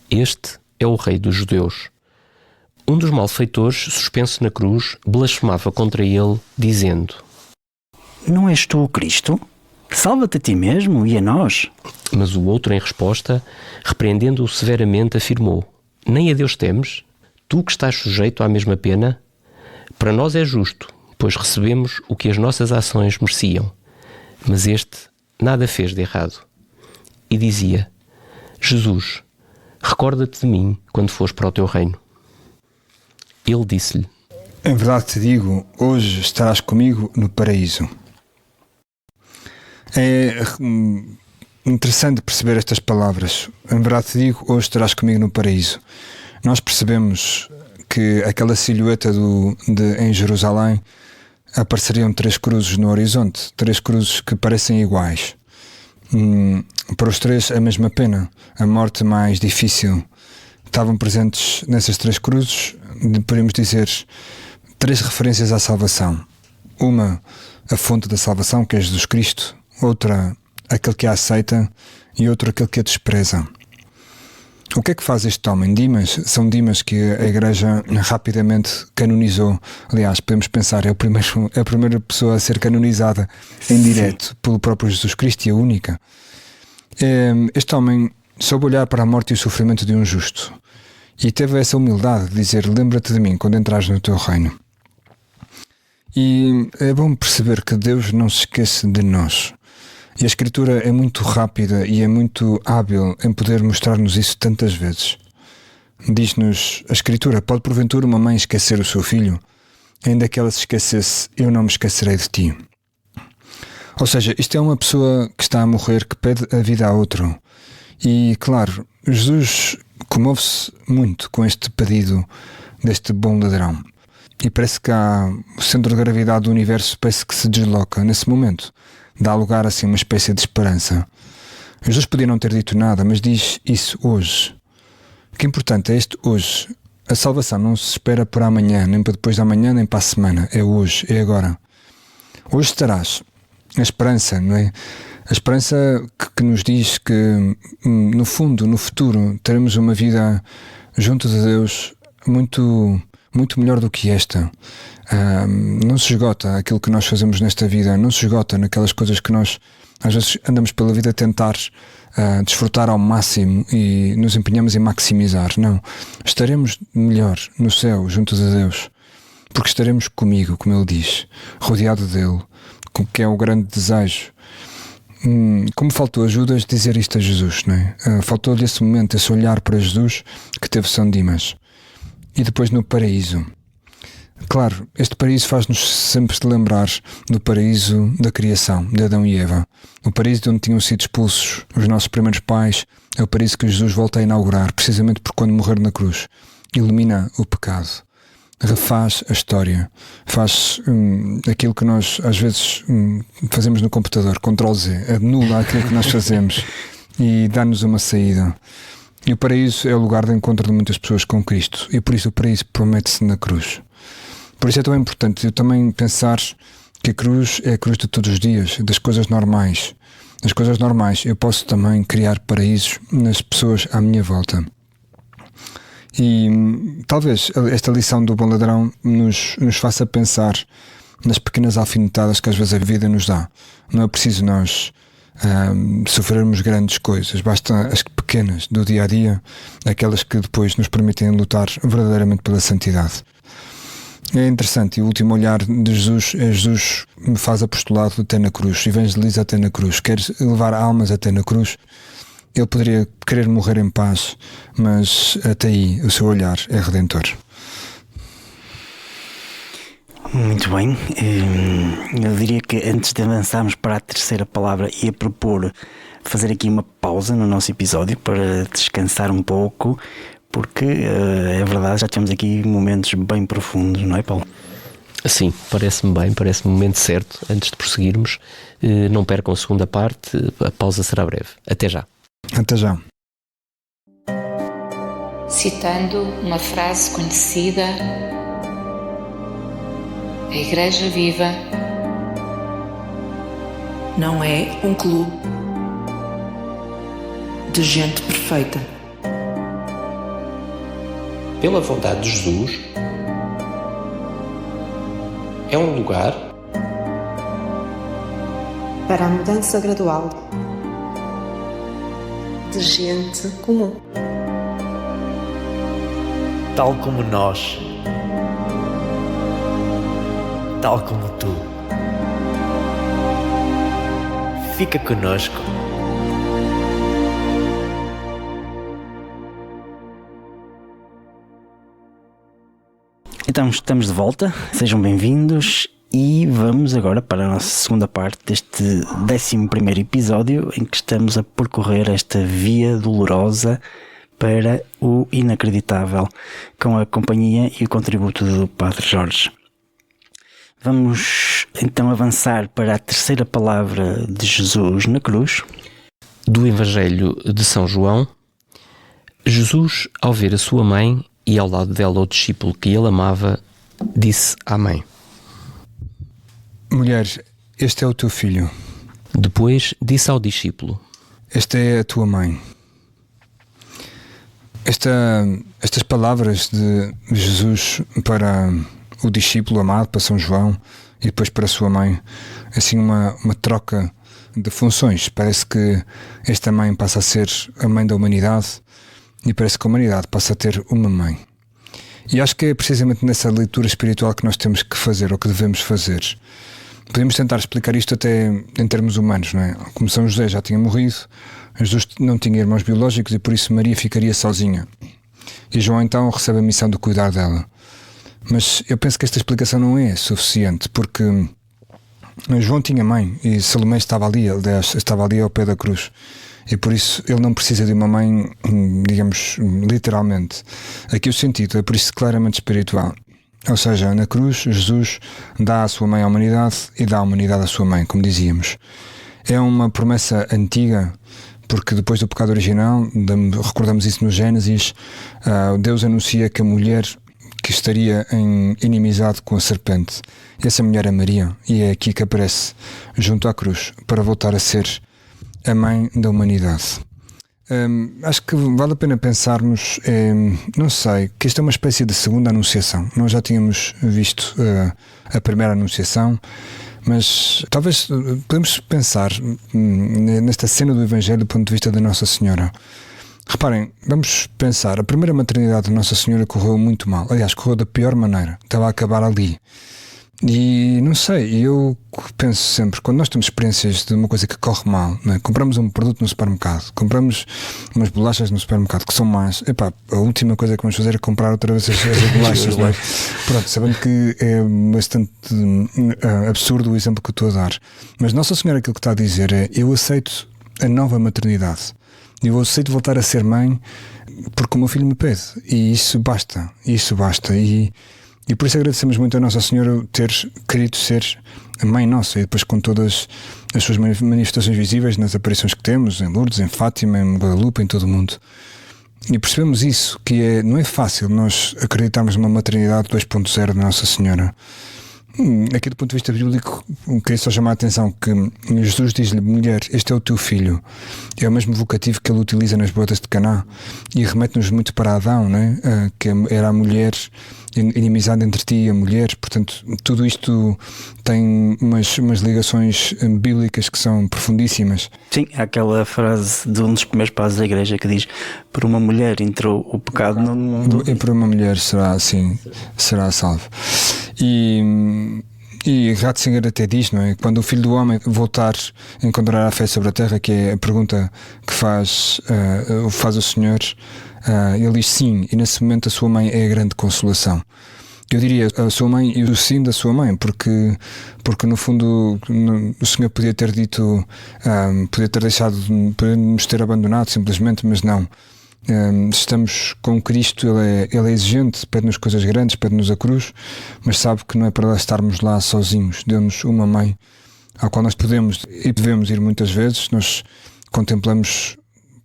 Este é o rei dos judeus. Um dos malfeitores, suspenso na cruz, blasfemava contra ele, dizendo: Não és tu o Cristo? Salva-te a ti mesmo e a nós. Mas o outro, em resposta, repreendendo-o severamente, afirmou: Nem a Deus temes? Tu que estás sujeito à mesma pena? Para nós é justo, pois recebemos o que as nossas ações mereciam. Mas este nada fez de errado. E dizia: Jesus, recorda-te de mim quando fores para o teu reino. Ele disse-lhe: Em verdade te digo, hoje estarás comigo no paraíso. É interessante perceber estas palavras. Em verdade te digo, hoje estarás comigo no paraíso. Nós percebemos que aquela silhueta em Jerusalém apareceriam 3 cruzes no horizonte, 3 cruzes que parecem iguais. Para os 3 a mesma pena, a morte mais difícil. Estavam presentes nessas 3 cruzes, podemos dizer, 3 referências à salvação. Uma, a fonte da salvação, que é Jesus Cristo. Outra, aquele que a aceita. E outro, aquele que a despreza. O que é que faz este homem? Dimas, são Dimas que a Igreja rapidamente canonizou. Aliás, podemos pensar, é a primeira pessoa a ser canonizada em direto pelo próprio Jesus Cristo e a única. Este homem soube olhar para a morte e o sofrimento de um justo e teve essa humildade de dizer: lembra-te de mim quando entrares no teu reino. E é bom perceber que Deus não se esquece de nós. E a Escritura é muito rápida e é muito hábil em poder mostrar-nos isso tantas vezes. Diz-nos a Escritura: pode porventura uma mãe esquecer o seu filho? Ainda que ela se esquecesse, eu não me esquecerei de ti. Ou seja, isto é uma pessoa que está a morrer, que pede a vida a outro. E claro, Jesus comove-se muito com este pedido deste bom ladrão. E parece que o centro de gravidade do universo parece que se desloca nesse momento. Dá lugar assim a uma espécie de esperança. Jesus podia não ter dito nada, mas diz isso hoje. O que é importante é este hoje. A salvação não se espera por amanhã, nem para depois de amanhã, nem para a semana. É hoje, é agora. Hoje estarás. A esperança, não é? A esperança que nos diz que, no fundo, no futuro, teremos uma vida junto de Deus muito, muito melhor do que esta. Não se esgota aquilo que nós fazemos nesta vida, não se esgota naquelas coisas que nós, às vezes, andamos pela vida a tentar desfrutar ao máximo e nos empenhamos em maximizar. Não. Estaremos melhor no céu, junto de Deus, porque estaremos comigo, como Ele diz, rodeado dEle, que é o grande desejo. Como faltou a Judas dizer isto a Jesus, não é? Faltou-lhe esse momento, esse olhar para Jesus que teve São Dimas. E depois no paraíso. Claro, este paraíso faz-nos sempre lembrar do paraíso da criação, de Adão e Eva. O paraíso de onde tinham sido expulsos os nossos primeiros pais. É o paraíso que Jesus volta a inaugurar, precisamente por quando morrer na cruz. Elimina o pecado. refaz a história, faz aquilo que nós às vezes fazemos no computador, Ctrl+Z, anula aquilo que nós fazemos e dá-nos uma saída. E o paraíso é o lugar de encontro de muitas pessoas com Cristo, e por isso o paraíso promete-se na cruz. Por isso é tão importante eu também pensar que a cruz é a cruz de todos os dias, das coisas normais. Nas coisas normais eu posso também criar paraísos nas pessoas à minha volta. E talvez esta lição do bom ladrão nos faça pensar nas pequenas alfinetadas que às vezes a vida nos dá. Não é preciso nós sofrermos grandes coisas, basta as pequenas do dia a dia, aquelas que depois nos permitem lutar verdadeiramente pela santidade. É interessante, e o último olhar de Jesus é: Jesus me faz apostolado até na cruz, evangeliza até na cruz, quer levar almas até na cruz. Ele poderia querer morrer em paz, mas até aí o seu olhar é redentor. Muito bem. Eu diria que antes de avançarmos para a terceira palavra, ia propor fazer aqui uma pausa no nosso episódio para descansar um pouco, porque é verdade, já temos aqui momentos bem profundos, não é, Paulo? Sim, parece-me bem, parece-me o momento certo. Antes de prosseguirmos, não percam a segunda parte, a pausa será breve. Até já. Até já. Citando uma frase conhecida, a Igreja Viva não é um clube de gente perfeita. Pela vontade de Jesus, é um lugar para a mudança gradual de gente comum. Tal como nós, tal como tu. Fica conosco. Então estamos de volta, sejam bem-vindos e vamos agora para a nossa segunda parte deste 11º episódio, em que estamos a percorrer esta via dolorosa para o inacreditável, com a companhia e o contributo do Padre Jorge. Vamos então avançar para a terceira palavra de Jesus na cruz. Do Evangelho de São João. Jesus, ao ver a sua mãe e ao lado dela o discípulo que ele amava, disse à mãe: Mulher, este é o teu filho. Depois disse ao discípulo: Esta é a tua mãe. Estas palavras de Jesus para o discípulo amado, para São João, e depois para a sua mãe, assim uma troca de funções. Parece que esta mãe passa a ser a mãe da humanidade e parece que a humanidade passa a ter uma mãe. E acho que é precisamente nessa leitura espiritual que nós temos que fazer, ou que devemos fazer. Podemos tentar explicar isto até em termos humanos, não é? Como São José já tinha morrido, Jesus não tinha irmãos biológicos e por isso Maria ficaria sozinha. E João então recebe a missão de cuidar dela. Mas eu penso que esta explicação não é suficiente, porque João tinha mãe e Salomé estava ali, aliás, estava ali ao pé da cruz. E por isso ele não precisa de uma mãe, digamos, literalmente. Aqui o sentido é por isso claramente espiritual. Ou seja, na cruz Jesus dá a sua mãe à humanidade e dá a humanidade à sua mãe, como dizíamos. É uma promessa antiga, porque depois do pecado original, recordamos isso no Gênesis, Deus anuncia que a mulher que estaria em inimizade com a serpente, essa mulher é Maria, e é aqui que aparece junto à cruz para voltar a ser a mãe da humanidade. Acho que vale a pena pensarmos, não sei, que isto é uma espécie de segunda anunciação. Nós já tínhamos visto a primeira anunciação, mas talvez podemos pensar nesta cena do Evangelho do ponto de vista da Nossa Senhora. Reparem, vamos pensar, a primeira maternidade de Nossa Senhora correu muito mal. Aliás, correu da pior maneira, estava a acabar ali. E não sei, eu penso sempre, quando nós temos experiências de uma coisa que corre mal, não é? Compramos um produto no supermercado, compramos umas bolachas no supermercado que são más, a última coisa que vamos fazer é comprar outra vez as bolachas, não é? Pronto, sabendo que é bastante absurdo o exemplo que eu estou a dar, mas Nossa Senhora aquilo que está a dizer é: eu aceito a nova maternidade, eu aceito voltar a ser mãe porque o meu filho me pede, e isso basta, E por isso agradecemos muito a Nossa Senhora ter querido ser a Mãe Nossa, e depois com todas as suas manifestações visíveis nas aparições que temos, em Lourdes, em Fátima, em Guadalupe, em todo o mundo. E percebemos isso, que não é fácil nós acreditarmos numa maternidade 2.0 da Nossa Senhora. Aqui do ponto de vista bíblico, queria só chamar a atenção que Jesus diz-lhe: mulher, este é o teu filho. É o mesmo vocativo que ele utiliza nas bodas de Caná, e remete-nos muito para Adão, né? Que era a mulher, inimizade entre ti e a mulher. Portanto, tudo isto tem umas ligações bíblicas que são profundíssimas. Sim, há aquela frase de um dos primeiros passos da Igreja que diz: por uma mulher entrou o pecado no mundo, e por uma mulher será salvo. E Ratzinger até diz, não é? Quando o Filho do Homem voltar a encontrar a fé sobre a terra, que é a pergunta que faz o Senhor, ele diz sim, e nesse momento a sua mãe é a grande consolação. Eu diria a sua mãe e o sim da sua mãe, porque no fundo o Senhor podia ter dito, podia ter deixado, podia nos ter abandonado simplesmente, mas não. Estamos com Cristo, ele é exigente, pede-nos coisas grandes, pede-nos a cruz, mas sabe que não é para estarmos lá sozinhos. Deu-nos uma mãe à qual nós podemos e devemos ir muitas vezes. Nós contemplamos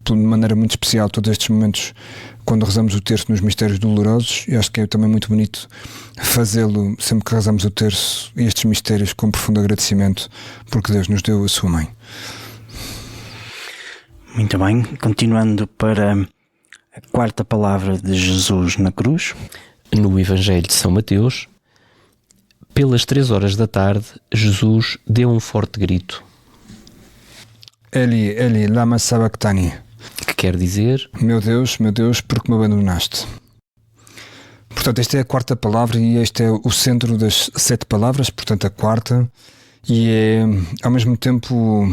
de maneira muito especial todos estes momentos quando rezamos o terço nos mistérios dolorosos, e acho que é também muito bonito fazê-lo sempre que rezamos o terço e estes mistérios com profundo agradecimento, porque Deus nos deu a sua mãe. Muito bem, continuando para a quarta palavra de Jesus na cruz. No Evangelho de São Mateus, pelas 3 horas da tarde, Jesus deu um forte grito. Eli, Eli, lama sabachthani. Que quer dizer: meu Deus, porque me abandonaste? Portanto, esta é a quarta palavra e este é o centro das 7 palavras, portanto a quarta, e é ao mesmo tempo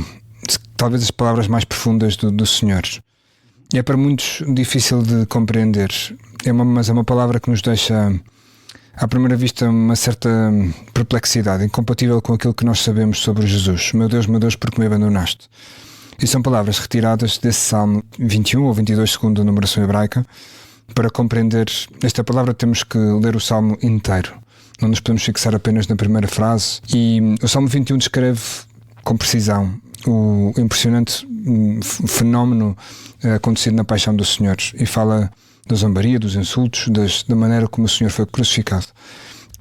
talvez as palavras mais profundas do Senhor. É para muitos difícil de compreender, mas é uma palavra que nos deixa, à primeira vista, uma certa perplexidade, incompatível com aquilo que nós sabemos sobre Jesus. Meu Deus, porque me abandonaste? E são palavras retiradas desse Salmo 21 ou 22, segundo a numeração hebraica. Para compreender esta palavra temos que ler o Salmo inteiro. Não nos podemos fixar apenas na primeira frase. E o Salmo 21 descreve com precisão o impressionante fenómeno acontecido na paixão do Senhor, e fala da zombaria, dos insultos, da maneira como o Senhor foi crucificado.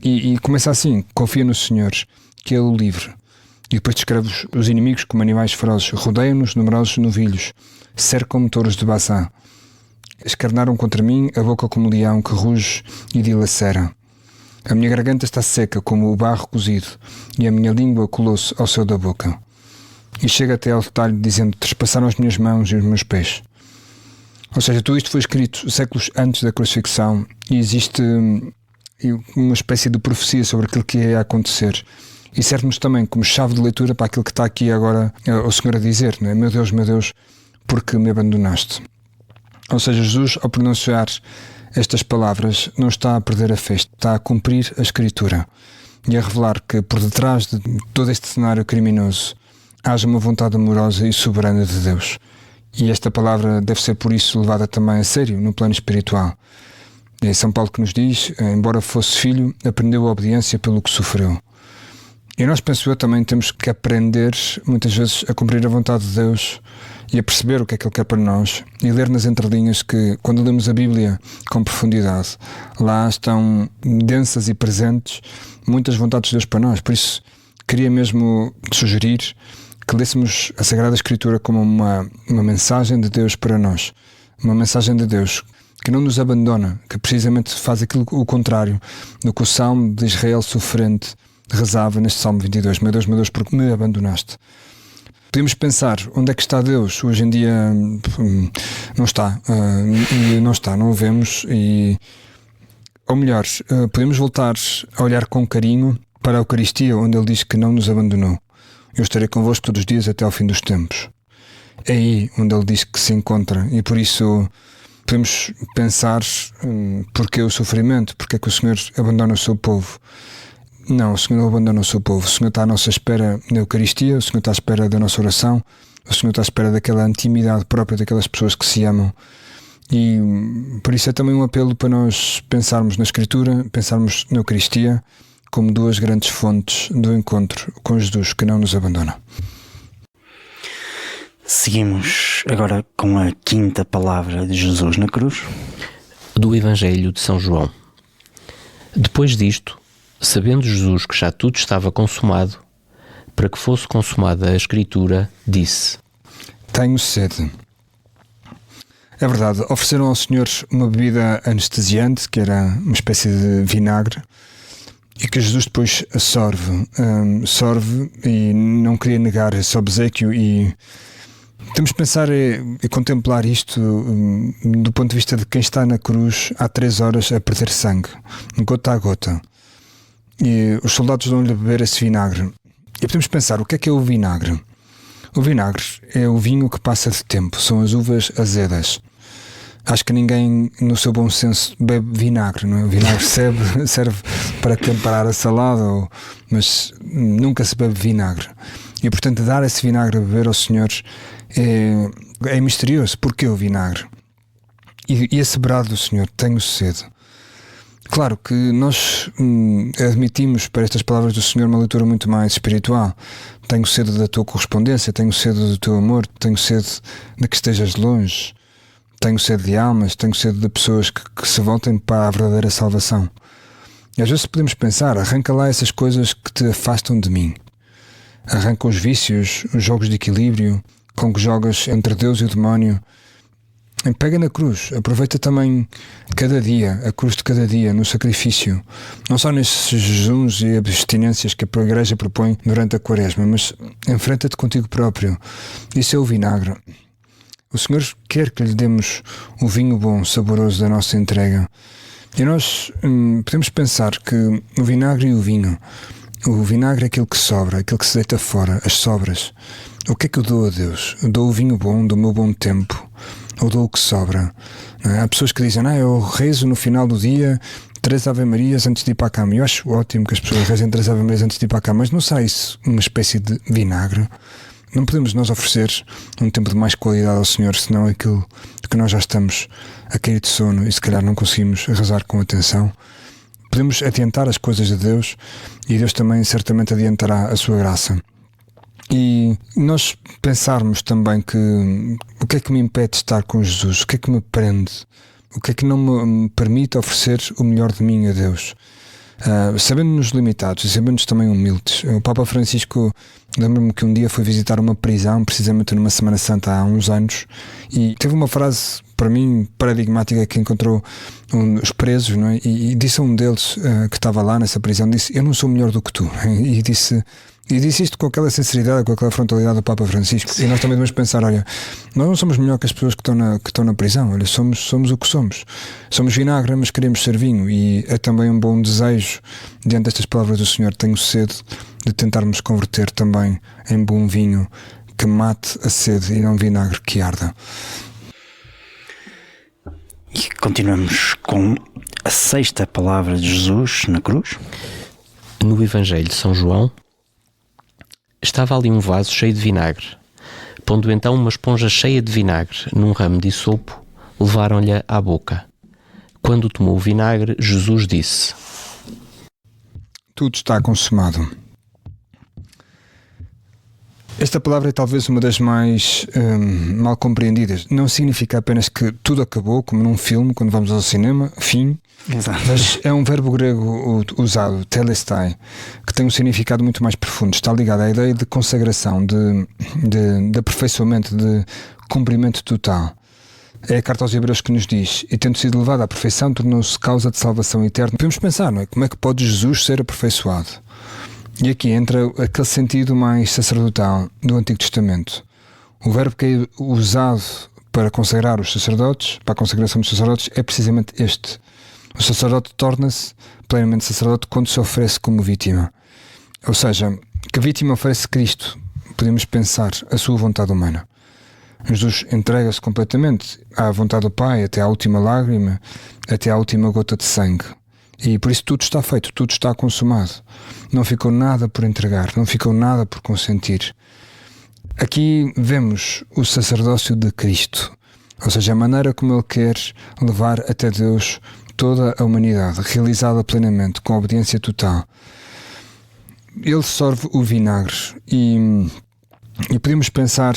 E começa assim: confia no Senhor, que Ele o livre. E depois descreve os inimigos como animais ferozes, rodeiam-nos numerosos novilhos, cercam-me touros de Bazã. Escarnaram contra mim a boca como leão que ruge e dilacera. A minha garganta está seca como o barro cozido, e a minha língua colou-se ao céu da boca. E chega até ao detalhe dizendo: trespassaram as minhas mãos e os meus pés. Ou seja, tudo isto foi escrito séculos antes da crucifixão, e existe uma espécie de profecia sobre aquilo que ia acontecer. E serve-nos também como chave de leitura para aquilo que está aqui agora o Senhor a dizer, não é? Meu Deus, porque me abandonaste? Ou seja, Jesus, ao pronunciar estas palavras, não está a perder a fé, está a cumprir a Escritura e a revelar que por detrás de todo este cenário criminoso haja uma vontade amorosa e soberana de Deus. E esta palavra deve ser por isso levada também a sério no plano espiritual. É São Paulo que nos diz: embora fosse filho, aprendeu a obediência pelo que sofreu. E nós, penso eu, também temos que aprender muitas vezes a cumprir a vontade de Deus e a perceber o que é que Ele quer para nós, e ler nas entrelinhas que, quando lemos a Bíblia com profundidade, lá estão densas e presentes muitas vontades de Deus para nós. Por isso queria mesmo sugerir que lêssemos a Sagrada Escritura como uma mensagem de Deus para nós, uma mensagem de Deus que não nos abandona, que precisamente faz aquilo o contrário do que o Salmo de Israel sofrente rezava neste Salmo 22. Meu Deus, porque me abandonaste? Podemos pensar: onde é que está Deus? Hoje em dia não está, não o vemos, ou melhor, podemos voltar a olhar com carinho para a Eucaristia, onde Ele diz que não nos abandonou. Eu estarei convosco todos os dias até ao fim dos tempos. É aí onde Ele diz que se encontra, e por isso podemos pensar: porque o sofrimento? Porque é que o Senhor abandona o seu povo? Não, o Senhor não abandona o seu povo. O Senhor está à nossa espera na Eucaristia, o Senhor está à espera da nossa oração, o Senhor está à espera daquela intimidade própria daquelas pessoas que se amam. E por isso é também um apelo para nós pensarmos na Escritura, pensarmos na Eucaristia como duas grandes fontes do encontro com Jesus que não nos abandona. Seguimos agora com a quinta palavra de Jesus na cruz. Do Evangelho de São João. Depois disto, sabendo Jesus que já tudo estava consumado, para que fosse consumada a Escritura, disse: Tenho sede. É verdade, ofereceram ao Senhor uma bebida anestesiante, que era uma espécie de vinagre, e que Jesus depois sorve e não queria negar esse obséquio. E temos de pensar e contemplar isto do ponto de vista de quem está na cruz há 3 horas a perder sangue, gota a gota. E os soldados dão-lhe a beber esse vinagre. E podemos pensar, o que é o vinagre? O vinagre é o vinho que passa de tempo, são as uvas azedas. Acho que ninguém, no seu bom senso, bebe vinagre, não é? O vinagre serve para temperar a salada, mas nunca se bebe vinagre. E, portanto, dar esse vinagre a beber aos senhores é misterioso. Porquê o vinagre? E esse brado do Senhor, tenho sede. Claro que nós admitimos para estas palavras do Senhor uma leitura muito mais espiritual. Tenho sede da tua correspondência, tenho sede do teu amor, tenho sede de que estejas longe, tenho sede de almas, tenho sede de pessoas que se voltem para a verdadeira salvação. E às vezes podemos pensar, arranca lá essas coisas que te afastam de mim. Arranca os vícios, os jogos de equilíbrio com que jogas entre Deus e o demónio. Pega na cruz, aproveita também cada dia, a cruz de cada dia, no sacrifício, não só nesses jejuns e abstinências que a Igreja propõe durante a Quaresma, mas enfrenta-te contigo próprio. Isso é o vinagre. O Senhor quer que lhe demos o vinho bom, saboroso da nossa entrega. E nós podemos pensar que o vinagre e o vinagre é aquilo que sobra, aquilo que se deita fora, as sobras. O que é que eu dou a Deus? Eu dou o vinho bom do meu bom tempo, ou dou o que sobra? Não é? Há pessoas que dizem, eu rezo no final do dia 3 Ave-Marias antes de ir para a cama. Eu acho ótimo que as pessoas rezem 3 Ave-Marias antes de ir para a cama, mas não sai isso uma espécie de vinagre? Não podemos nós oferecer um tempo de mais qualidade ao Senhor, senão aquilo de que nós já estamos a cair de sono e se calhar não conseguimos rezar com atenção. Podemos adiantar as coisas de Deus e Deus também certamente adiantará a sua graça. E nós pensarmos também que o que é que me impede de estar com Jesus? O que é que me prende? O que é que não me permite oferecer o melhor de mim a Deus? Sabendo-nos limitados e sabendo-nos também humildes. O Papa Francisco, lembro-me que um dia foi visitar uma prisão, precisamente numa Semana Santa há uns anos, e teve uma frase para mim paradigmática que encontrou os presos, não é? E disse a um deles que estava lá nessa prisão, disse: eu não sou melhor do que tu. E disse isto com aquela sinceridade, com aquela frontalidade do Papa Francisco. Sim. E nós também devemos pensar, olha, nós não somos melhor que as pessoas que estão na prisão, olha, somos o que somos. Somos vinagre, mas queremos ser vinho. E é também um bom desejo, diante destas palavras do Senhor, tenho sede, de tentarmos converter também em bom vinho que mate a sede e não vinagre que arda. E continuamos com a sexta palavra de Jesus na cruz. No Evangelho de São João, estava ali um vaso cheio de vinagre. Pondo então uma esponja cheia de vinagre num ramo de hisopo, levaram-lhe à boca. Quando tomou o vinagre, Jesus disse: tudo está consumado. Esta palavra é talvez uma das mais mal compreendidas. Não significa apenas que tudo acabou, como num filme, quando vamos ao cinema, fim. Exato. Mas é um verbo grego usado, telestai, que tem um significado muito mais profundo. Está ligado à ideia de consagração, de aperfeiçoamento, de cumprimento total. É a carta aos Hebreus que nos diz: e tendo sido levado à perfeição, tornou-se causa de salvação eterna. Podemos pensar, não é? Como é que pode Jesus ser aperfeiçoado? E aqui entra aquele sentido mais sacerdotal do Antigo Testamento. O verbo que é usado para consagrar os sacerdotes, para a consagração dos sacerdotes, é precisamente este. O sacerdote torna-se plenamente sacerdote quando se oferece como vítima. Ou seja, que a vítima oferece Cristo. Podemos pensar a sua vontade humana. Jesus entrega-se completamente à vontade do Pai, até à última lágrima, até à última gota de sangue. E por isso tudo está feito, tudo está consumado. Não ficou nada por entregar, não ficou nada por consentir. Aqui vemos o sacerdócio de Cristo. Ou seja, a maneira como Ele quer levar até Deus toda a humanidade, realizada plenamente, com obediência total. Ele sorve o vinagre e podemos pensar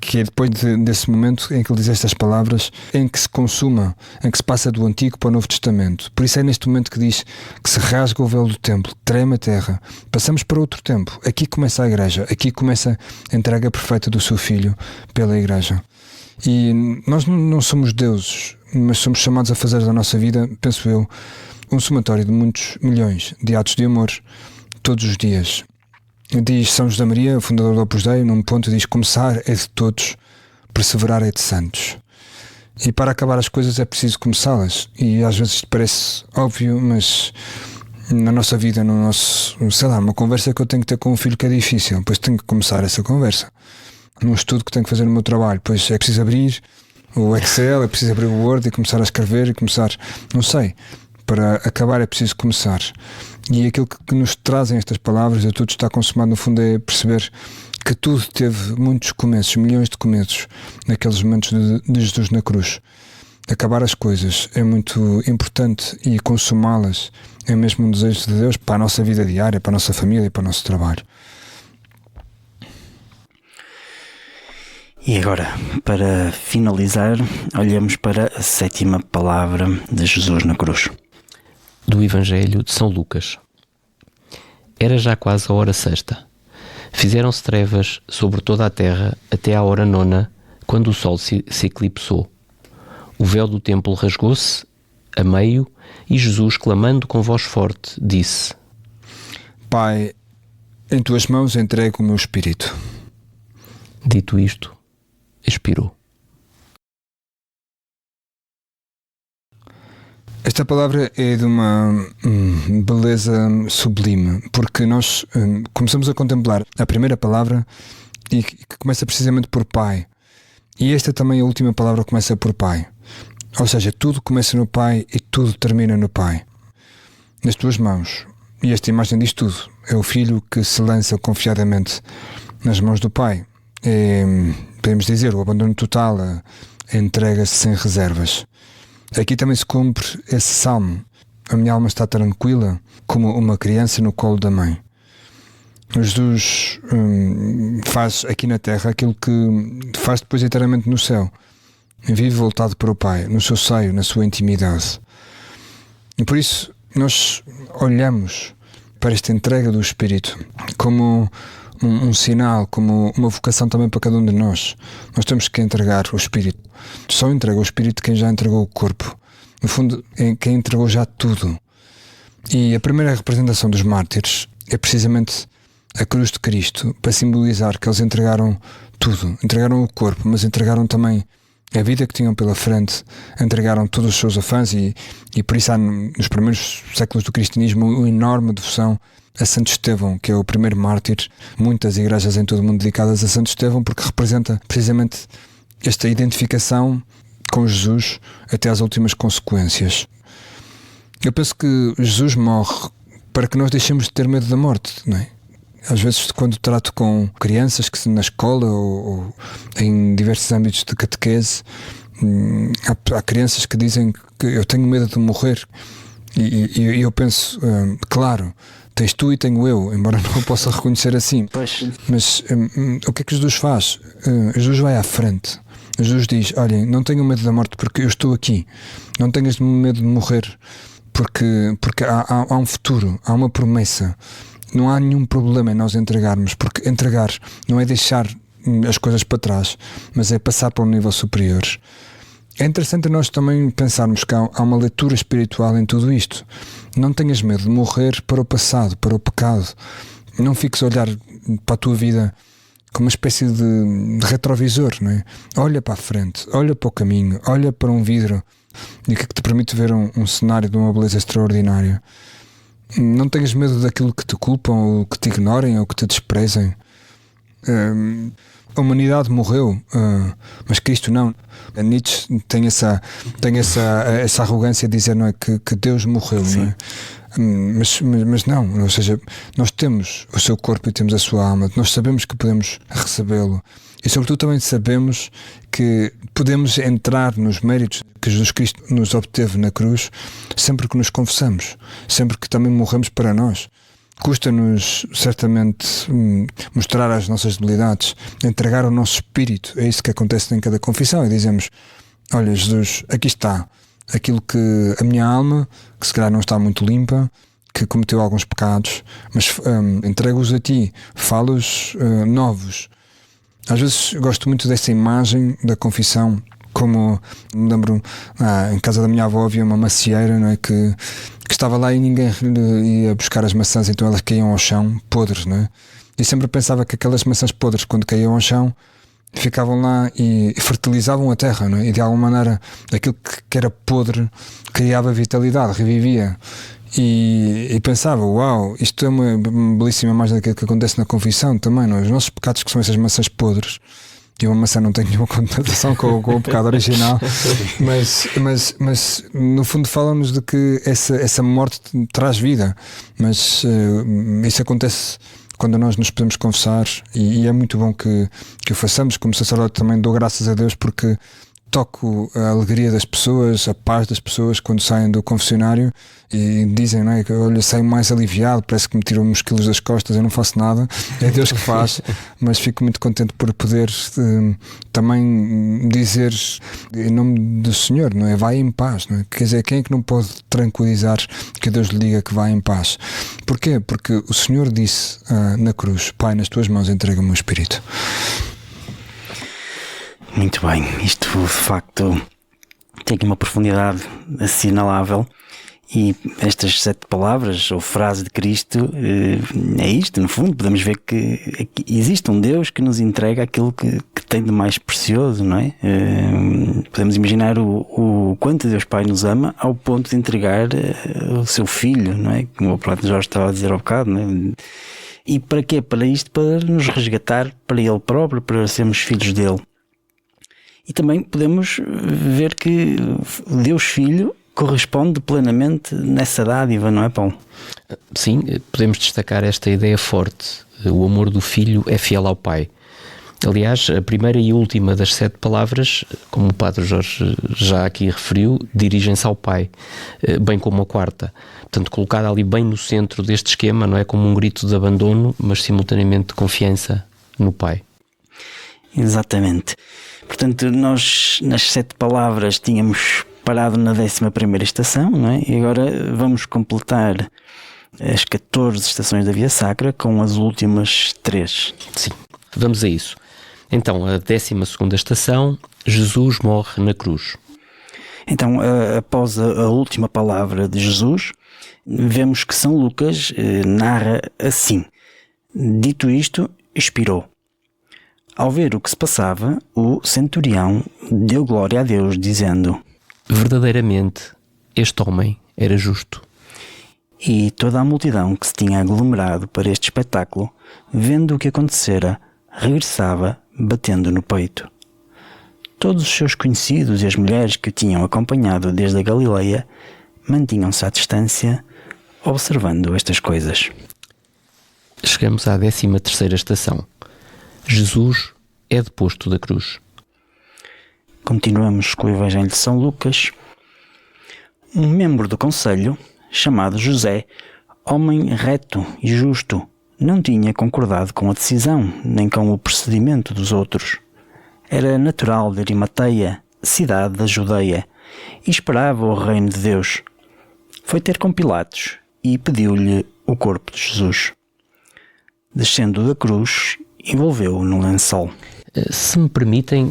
que é depois desse momento em que ele diz estas palavras, em que se consuma, em que se passa do Antigo para o Novo Testamento. Por isso é neste momento que diz que se rasga o véu do templo, treme a terra. Passamos para outro tempo. Aqui começa a Igreja, aqui começa a entrega perfeita do seu Filho pela Igreja. E nós não somos deuses, mas somos chamados a fazer da nossa vida, penso eu, um somatório de muitos milhões de atos de amor todos os dias. Diz São José Maria, fundador do Opus Dei, num ponto diz: começar é de todos, perseverar é de santos. E para acabar as coisas é preciso começá-las. E às vezes parece óbvio, mas na nossa vida, no nosso, sei lá, uma conversa que eu tenho que ter com um filho que é difícil, pois tenho que começar essa conversa. Num estudo que tenho que fazer no meu trabalho, pois é preciso abrir o Excel, é preciso abrir o Word e começar a escrever e começar, não sei, para acabar é preciso começar. E aquilo que nos trazem estas palavras, de tudo está consumado, no fundo é perceber que tudo teve muitos começos, milhões de começos naqueles momentos de Jesus na cruz. Acabar as coisas é muito importante e consumá-las é mesmo um desejo de Deus para a nossa vida diária, para a nossa família e para o nosso trabalho. E agora, para finalizar, olhamos para a 7ª palavra de Jesus na cruz. Do Evangelho de São Lucas. Era já quase a hora sexta. Fizeram-se trevas sobre toda a terra até à hora 9, quando o sol se eclipsou. O véu do templo rasgou-se a meio e Jesus, clamando com voz forte, disse: Pai, em tuas mãos entrego o meu espírito. Dito isto, expirou. Esta palavra é de uma beleza sublime, porque nós começamos a contemplar a primeira palavra e que começa precisamente por Pai. E esta também, a última palavra, começa por Pai. Ou seja, tudo começa no Pai e tudo termina no Pai. Nas tuas mãos. E esta imagem diz tudo. É o Filho que se lança confiadamente nas mãos do Pai. É, podemos dizer, o abandono total, a entrega-se sem reservas. Aqui também se cumpre esse salmo: a minha alma está tranquila como uma criança no colo da mãe. Jesus faz aqui na terra aquilo que faz depois eternamente no céu. Vive voltado para o Pai, no seu seio, na sua intimidade. E por isso nós olhamos para esta entrega do Espírito como um sinal, como uma vocação também para cada um de nós. Nós temos que entregar o Espírito. Só entrega o Espírito quem já entregou o corpo. No fundo, é quem entregou já tudo. E a primeira representação dos mártires é precisamente a cruz de Cristo, para simbolizar que eles entregaram tudo. Entregaram o corpo, mas entregaram também a vida que tinham pela frente, entregaram todos os seus afãs e por isso há nos primeiros séculos do cristianismo uma enorme devoção a Santo Estevão, que é o primeiro mártir. Muitas igrejas em todo o mundo dedicadas a Santo Estevão, porque representa precisamente esta identificação com Jesus até às últimas consequências. Eu penso que Jesus morre para que nós deixemos de ter medo da morte, não é? Às vezes, quando trato com crianças que na escola ou em diversos âmbitos de catequese, há crianças que dizem que eu tenho medo de morrer e eu penso, claro, tens tu e tenho eu, embora não o possa reconhecer assim. Pois. Mas o que é que Jesus faz? Jesus vai à frente. Jesus diz: olhem, não tenham medo da morte porque eu estou aqui. Não tenhas medo de morrer porque há um futuro, há uma promessa. Não há nenhum problema em nós entregarmos, porque entregar não é deixar as coisas para trás, mas é passar para um nível superior. É interessante nós também pensarmos que há uma leitura espiritual em tudo isto. Não tenhas medo de morrer para o passado, para o pecado. Não fiques a olhar para a tua vida como uma espécie de retrovisor, não é? Olha para a frente, olha para o caminho, olha para um vidro e que te permite ver um cenário de uma beleza extraordinária. Não tenhas medo daquilo que te culpam, ou que te ignorem, ou que te desprezem. A humanidade morreu, mas Cristo não. A Nietzsche tem essa arrogância de dizer, não é, que Deus morreu, não é? Mas não, ou seja, nós temos o seu corpo e temos a sua alma, nós sabemos que podemos recebê-lo e sobretudo também sabemos que podemos entrar nos méritos que Jesus Cristo nos obteve na cruz sempre que nos confessamos, sempre que também morremos para nós. Custa-nos certamente mostrar as nossas debilidades, entregar o nosso espírito. É isso que acontece em cada confissão e dizemos: olha, Jesus, aqui está aquilo que a minha alma, que se calhar não está muito limpa, que cometeu alguns pecados, mas entrego-os a ti, falo-os novos. Às vezes gosto muito dessa imagem da confissão, como me lembro, em casa da minha avó havia uma macieira, não é, que estava lá e ninguém ia buscar as maçãs, então elas caíam ao chão, podres, não é? E sempre pensava que aquelas maçãs podres, quando caíam ao chão, ficavam lá e fertilizavam a terra, não é? E de alguma maneira aquilo que era podre criava vitalidade, revivia. E pensava, uau, isto é uma belíssima imagem daquilo que acontece na confissão também, não é? Os nossos pecados, que são essas maçãs podres, e uma maçã não tem nenhuma conotação com o pecado original, mas no fundo fala-nos de que essa morte traz vida, mas isso acontece quando nós nos podemos confessar, e é muito bom que o façamos. Como sacerdote também dou graças a Deus porque toco a alegria das pessoas, a paz das pessoas quando saem do confessionário e dizem, não é, que olha, saio mais aliviado, parece que me tiram uns quilos das costas, eu não faço nada, é Deus que faz, mas fico muito contente por poder também dizer em nome do Senhor, não é? Vai em paz, não é? Quer dizer, quem é que não pode tranquilizar que Deus lhe diga que vai em paz? Porquê? Porque o Senhor disse na cruz: Pai, nas tuas mãos entrega o meu espírito. Muito bem, isto de facto tem aqui uma profundidade assinalável, e estas 7 palavras ou frase de Cristo é isto. No fundo podemos ver que existe um Deus que nos entrega aquilo que tem de mais precioso, não é? Podemos imaginar o quanto Deus Pai nos ama ao ponto de entregar o seu Filho, não é? Como o próprio Jorge estava a dizer há bocado, não é? E para quê? Para isto, para nos resgatar para Ele próprio, para sermos filhos dele. E também podemos ver que Deus Filho corresponde plenamente nessa dádiva, não é, Paulo? Sim, podemos destacar esta ideia forte. O amor do Filho é fiel ao Pai. Aliás, a primeira e última das 7 palavras, como o Padre Jorge já aqui referiu, dirigem-se ao Pai, bem como a quarta. Portanto, colocada ali bem no centro deste esquema, não é, como um grito de abandono, mas simultaneamente de confiança no Pai. Exatamente. Portanto, nós nas 7 palavras tínhamos parado na 11ª estação, não é? E agora vamos completar as 14 estações da Via Sacra com as últimas 3. Sim, vamos a isso. Então, a 12ª estação, Jesus morre na cruz. Então, após a última palavra de Jesus, vemos que São Lucas narra assim: dito isto, expirou. Ao ver o que se passava, o centurião deu glória a Deus, dizendo: verdadeiramente, este homem era justo. E toda a multidão que se tinha aglomerado para este espetáculo, vendo o que acontecera, regressava, batendo no peito. Todos os seus conhecidos e as mulheres que o tinham acompanhado desde a Galileia mantinham-se à distância, observando estas coisas. Chegamos à 13ª estação. Jesus é deposto da cruz. Continuamos com o Evangelho de São Lucas. Um membro do conselho, chamado José, homem reto e justo, não tinha concordado com a decisão, nem com o procedimento dos outros. Era natural de Arimateia, cidade da Judeia, e esperava o reino de Deus. Foi ter com Pilatos e pediu-lhe o corpo de Jesus. Descendo da cruz, envolveu-o no lençol. Se me permitem,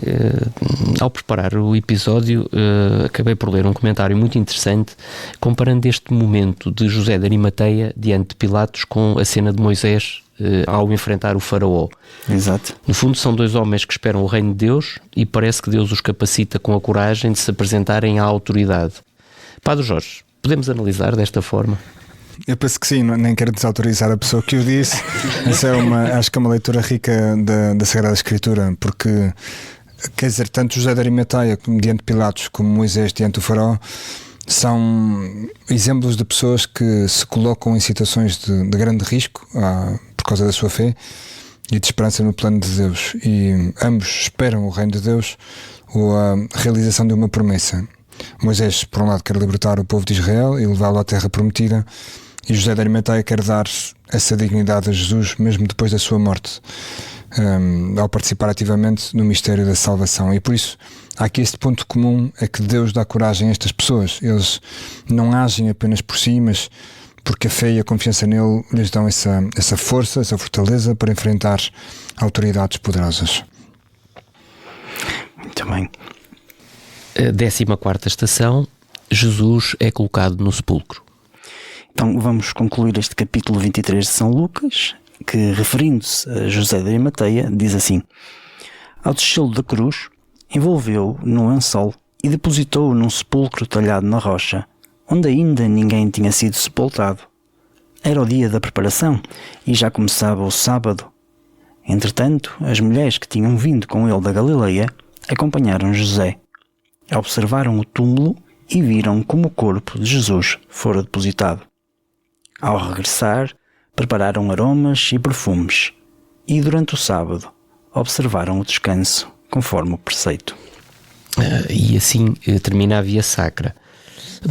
ao preparar o episódio, acabei por ler um comentário muito interessante comparando este momento de José de Arimateia diante de Pilatos com a cena de Moisés ao enfrentar o faraó. Exato. No fundo, são 2 homens que esperam o reino de Deus e parece que Deus os capacita com a coragem de se apresentarem à autoridade. Padre Jorge, podemos analisar desta forma? Eu penso que sim, nem quero desautorizar a pessoa que o disse. Essa acho que é uma leitura rica da Sagrada Escritura, porque, quer dizer, tanto José de Arimateia diante de Pilatos como Moisés diante do faraó são exemplos de pessoas que se colocam em situações de grande risco por causa da sua fé e de esperança no plano de Deus, e ambos esperam o reino de Deus ou a realização de uma promessa. Moisés, por um lado, quer libertar o povo de Israel e levá-lo à terra prometida, e José de Arimateia quer dar essa dignidade a Jesus mesmo depois da sua morte, ao participar ativamente no mistério da salvação. E por isso há aqui este ponto comum, é que Deus dá coragem a estas pessoas. Eles não agem apenas por si, mas porque a fé e a confiança nele lhes dão essa força, essa fortaleza para enfrentar autoridades poderosas. Muito bem. A 14ª estação, Jesus é colocado no sepulcro. Então vamos concluir este capítulo 23 de São Lucas, que, referindo-se a José de Arimateia, diz assim: ao descê-lo da cruz, envolveu-o num lençol e depositou-o num sepulcro talhado na rocha, onde ainda ninguém tinha sido sepultado. Era o dia da preparação e já começava o sábado. Entretanto, as mulheres que tinham vindo com ele da Galileia acompanharam José. Observaram o túmulo e viram como o corpo de Jesus fora depositado. Ao regressar, prepararam aromas e perfumes, e durante o sábado observaram o descanso, conforme o preceito. E assim termina a Via Sacra.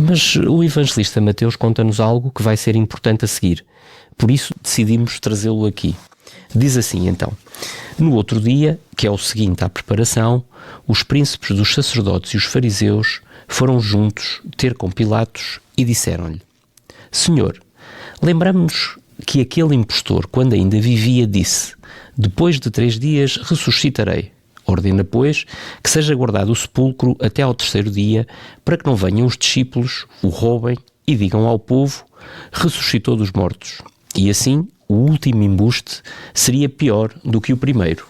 Mas o evangelista Mateus conta-nos algo que vai ser importante a seguir. Por isso decidimos trazê-lo aqui. Diz assim então: no outro dia, que é o seguinte à preparação, os príncipes dos sacerdotes e os fariseus foram juntos ter com Pilatos e disseram-lhe: Senhor, lembramo-nos que aquele impostor, quando ainda vivia, disse: depois de 3 dias ressuscitarei. Ordena, pois, que seja guardado o sepulcro até ao 3º dia, para que não venham os discípulos, o roubem e digam ao povo: ressuscitou dos mortos. E assim, o último embuste seria pior do que o primeiro.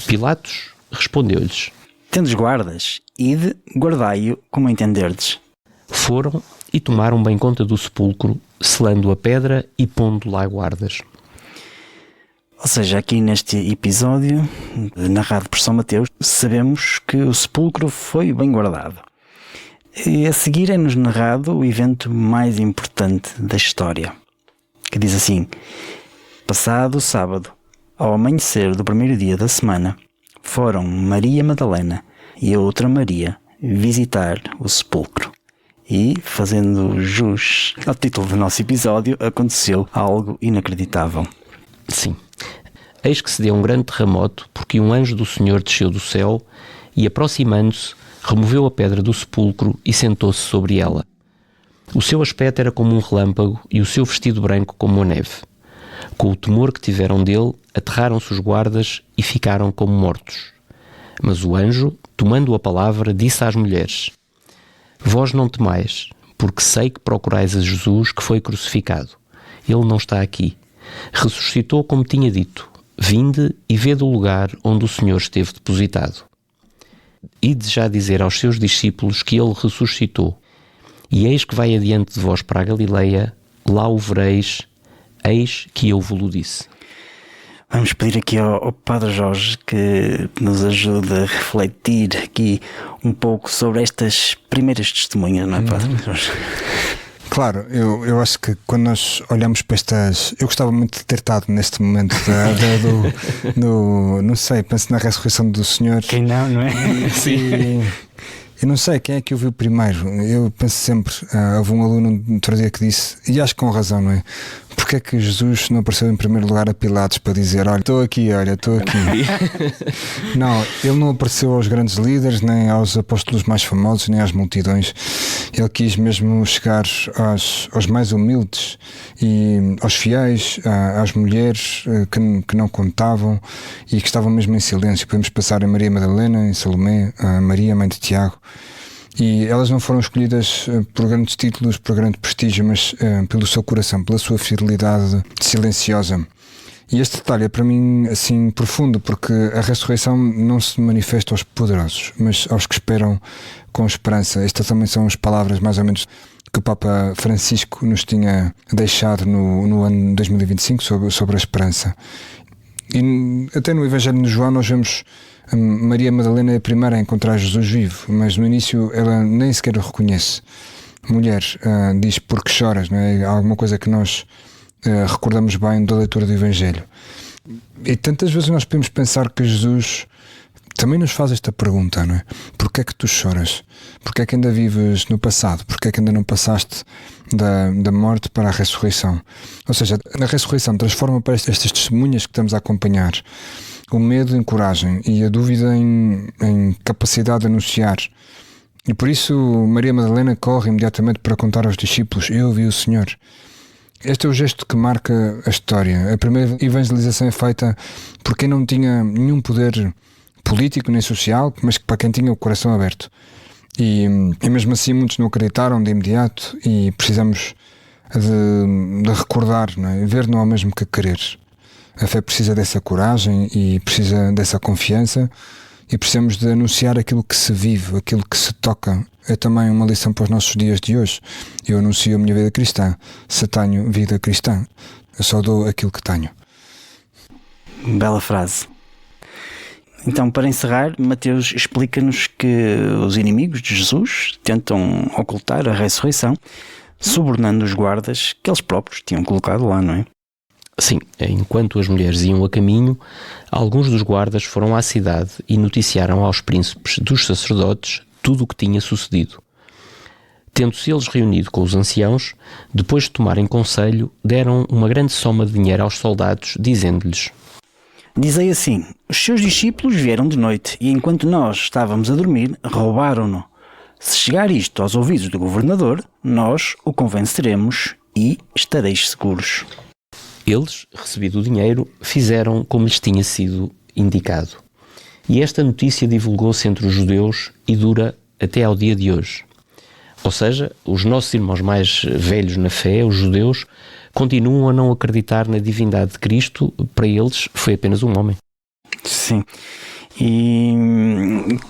Pilatos respondeu-lhes: Tendes guardas, ide, guardai-o como entenderdes. Foram e tomaram bem conta do sepulcro, selando a pedra e pondo lá guardas. Ou seja, aqui neste episódio, narrado por São Mateus, sabemos que o sepulcro foi bem guardado. E a seguir é-nos narrado o evento mais importante da história, que diz assim: passado o sábado, ao amanhecer do primeiro dia da semana, foram Maria Madalena e a outra Maria visitar o sepulcro. E, fazendo jus ao título do nosso episódio, aconteceu algo inacreditável. Sim. Eis que se deu um grande terremoto, porque um anjo do Senhor desceu do céu e, aproximando-se, removeu a pedra do sepulcro e sentou-se sobre ela. O seu aspecto era como um relâmpago e o seu vestido branco como a neve. Com o temor que tiveram dele, aterraram-se os guardas e ficaram como mortos. Mas o anjo, tomando a palavra, disse às mulheres: Vós não temais, porque sei que procurais a Jesus que foi crucificado. Ele não está aqui. Ressuscitou como tinha dito. Vinde e vede o lugar onde o Senhor esteve depositado. Ide já dizer aos seus discípulos que ele ressuscitou. E eis que vai adiante de vós para a Galileia, lá o vereis, eis que eu vos disse. Vamos pedir aqui ao Padre Jorge que nos ajude a refletir aqui um pouco sobre estas primeiras testemunhas, não é, Padre Jorge? Claro, eu acho que quando nós olhamos para estas... Eu gostava muito de ter estado neste momento não sei, penso na ressurreição do Senhor. Quem não é? Sim. Eu não sei quem é que o viu primeiro. Eu penso sempre, houve um aluno outro dia que disse, e acho que com razão, não é? Porque é que Jesus não apareceu em primeiro lugar a Pilatos para dizer: olha, estou aqui. Não, ele não apareceu aos grandes líderes, nem aos apóstolos mais famosos, nem às multidões. Ele quis mesmo chegar aos mais humildes e aos fiéis, às mulheres que não contavam e que estavam mesmo em silêncio. Podemos passar em Maria Madalena, em Salomé, a Maria, mãe de Tiago. E elas não foram escolhidas por grandes títulos, por grande prestígio, mas pelo seu coração, pela sua fidelidade silenciosa. E este detalhe é para mim assim profundo, porque a ressurreição não se manifesta aos poderosos, mas aos que esperam com esperança. Estas também são as palavras mais ou menos que o Papa Francisco nos tinha deixado no ano 2025 sobre a esperança. E até no Evangelho de João nós vemos Maria Madalena é a primeira a encontrar Jesus vivo, mas no início ela nem sequer o reconhece. mulher, diz porque choras, não é? Alguma coisa que nós recordamos bem da leitura do Evangelho. E tantas vezes nós podemos pensar que Jesus também nos faz esta pergunta, não é? Porquê é que tu choras? Porquê é que ainda vives no passado? Porquê é que ainda não passaste da morte para a ressurreição? Ou seja, a ressurreição transforma para estas testemunhas que estamos a acompanhar o medo em coragem e a dúvida em capacidade de anunciar. E por isso Maria Madalena corre imediatamente para contar aos discípulos: eu vi o Senhor. Este é o gesto que marca a história. A primeira evangelização é feita por quem não tinha nenhum poder político nem social, mas para quem tinha o coração aberto. E mesmo assim muitos não acreditaram de imediato, e precisamos de recordar, não é? Ver não é o mesmo que querer. A fé precisa dessa coragem e precisa dessa confiança, e precisamos de anunciar aquilo que se vive, aquilo que se toca. É também uma lição para os nossos dias de hoje. Eu anuncio a minha vida cristã. Se tenho vida cristã, eu só dou aquilo que tenho. Bela frase. Então, para encerrar, Mateus explica-nos que os inimigos de Jesus tentam ocultar a ressurreição, subornando os guardas que eles próprios tinham colocado lá, não é? Sim, enquanto as mulheres iam a caminho, alguns dos guardas foram à cidade e noticiaram aos príncipes dos sacerdotes tudo o que tinha sucedido. Tendo-se eles reunido com os anciãos, depois de tomarem conselho, deram uma grande soma de dinheiro aos soldados, dizendo-lhes: Dizei assim: os seus discípulos vieram de noite e, enquanto nós estávamos a dormir, roubaram-no. Se chegar isto aos ouvidos do governador, nós o convenceremos e estareis seguros. Eles, recebido o dinheiro, fizeram como lhes tinha sido indicado. E esta notícia divulgou-se entre os judeus e dura até ao dia de hoje. Ou seja, os nossos irmãos mais velhos na fé, os judeus, continuam a não acreditar na divindade de Cristo. Para eles foi apenas um homem. Sim. E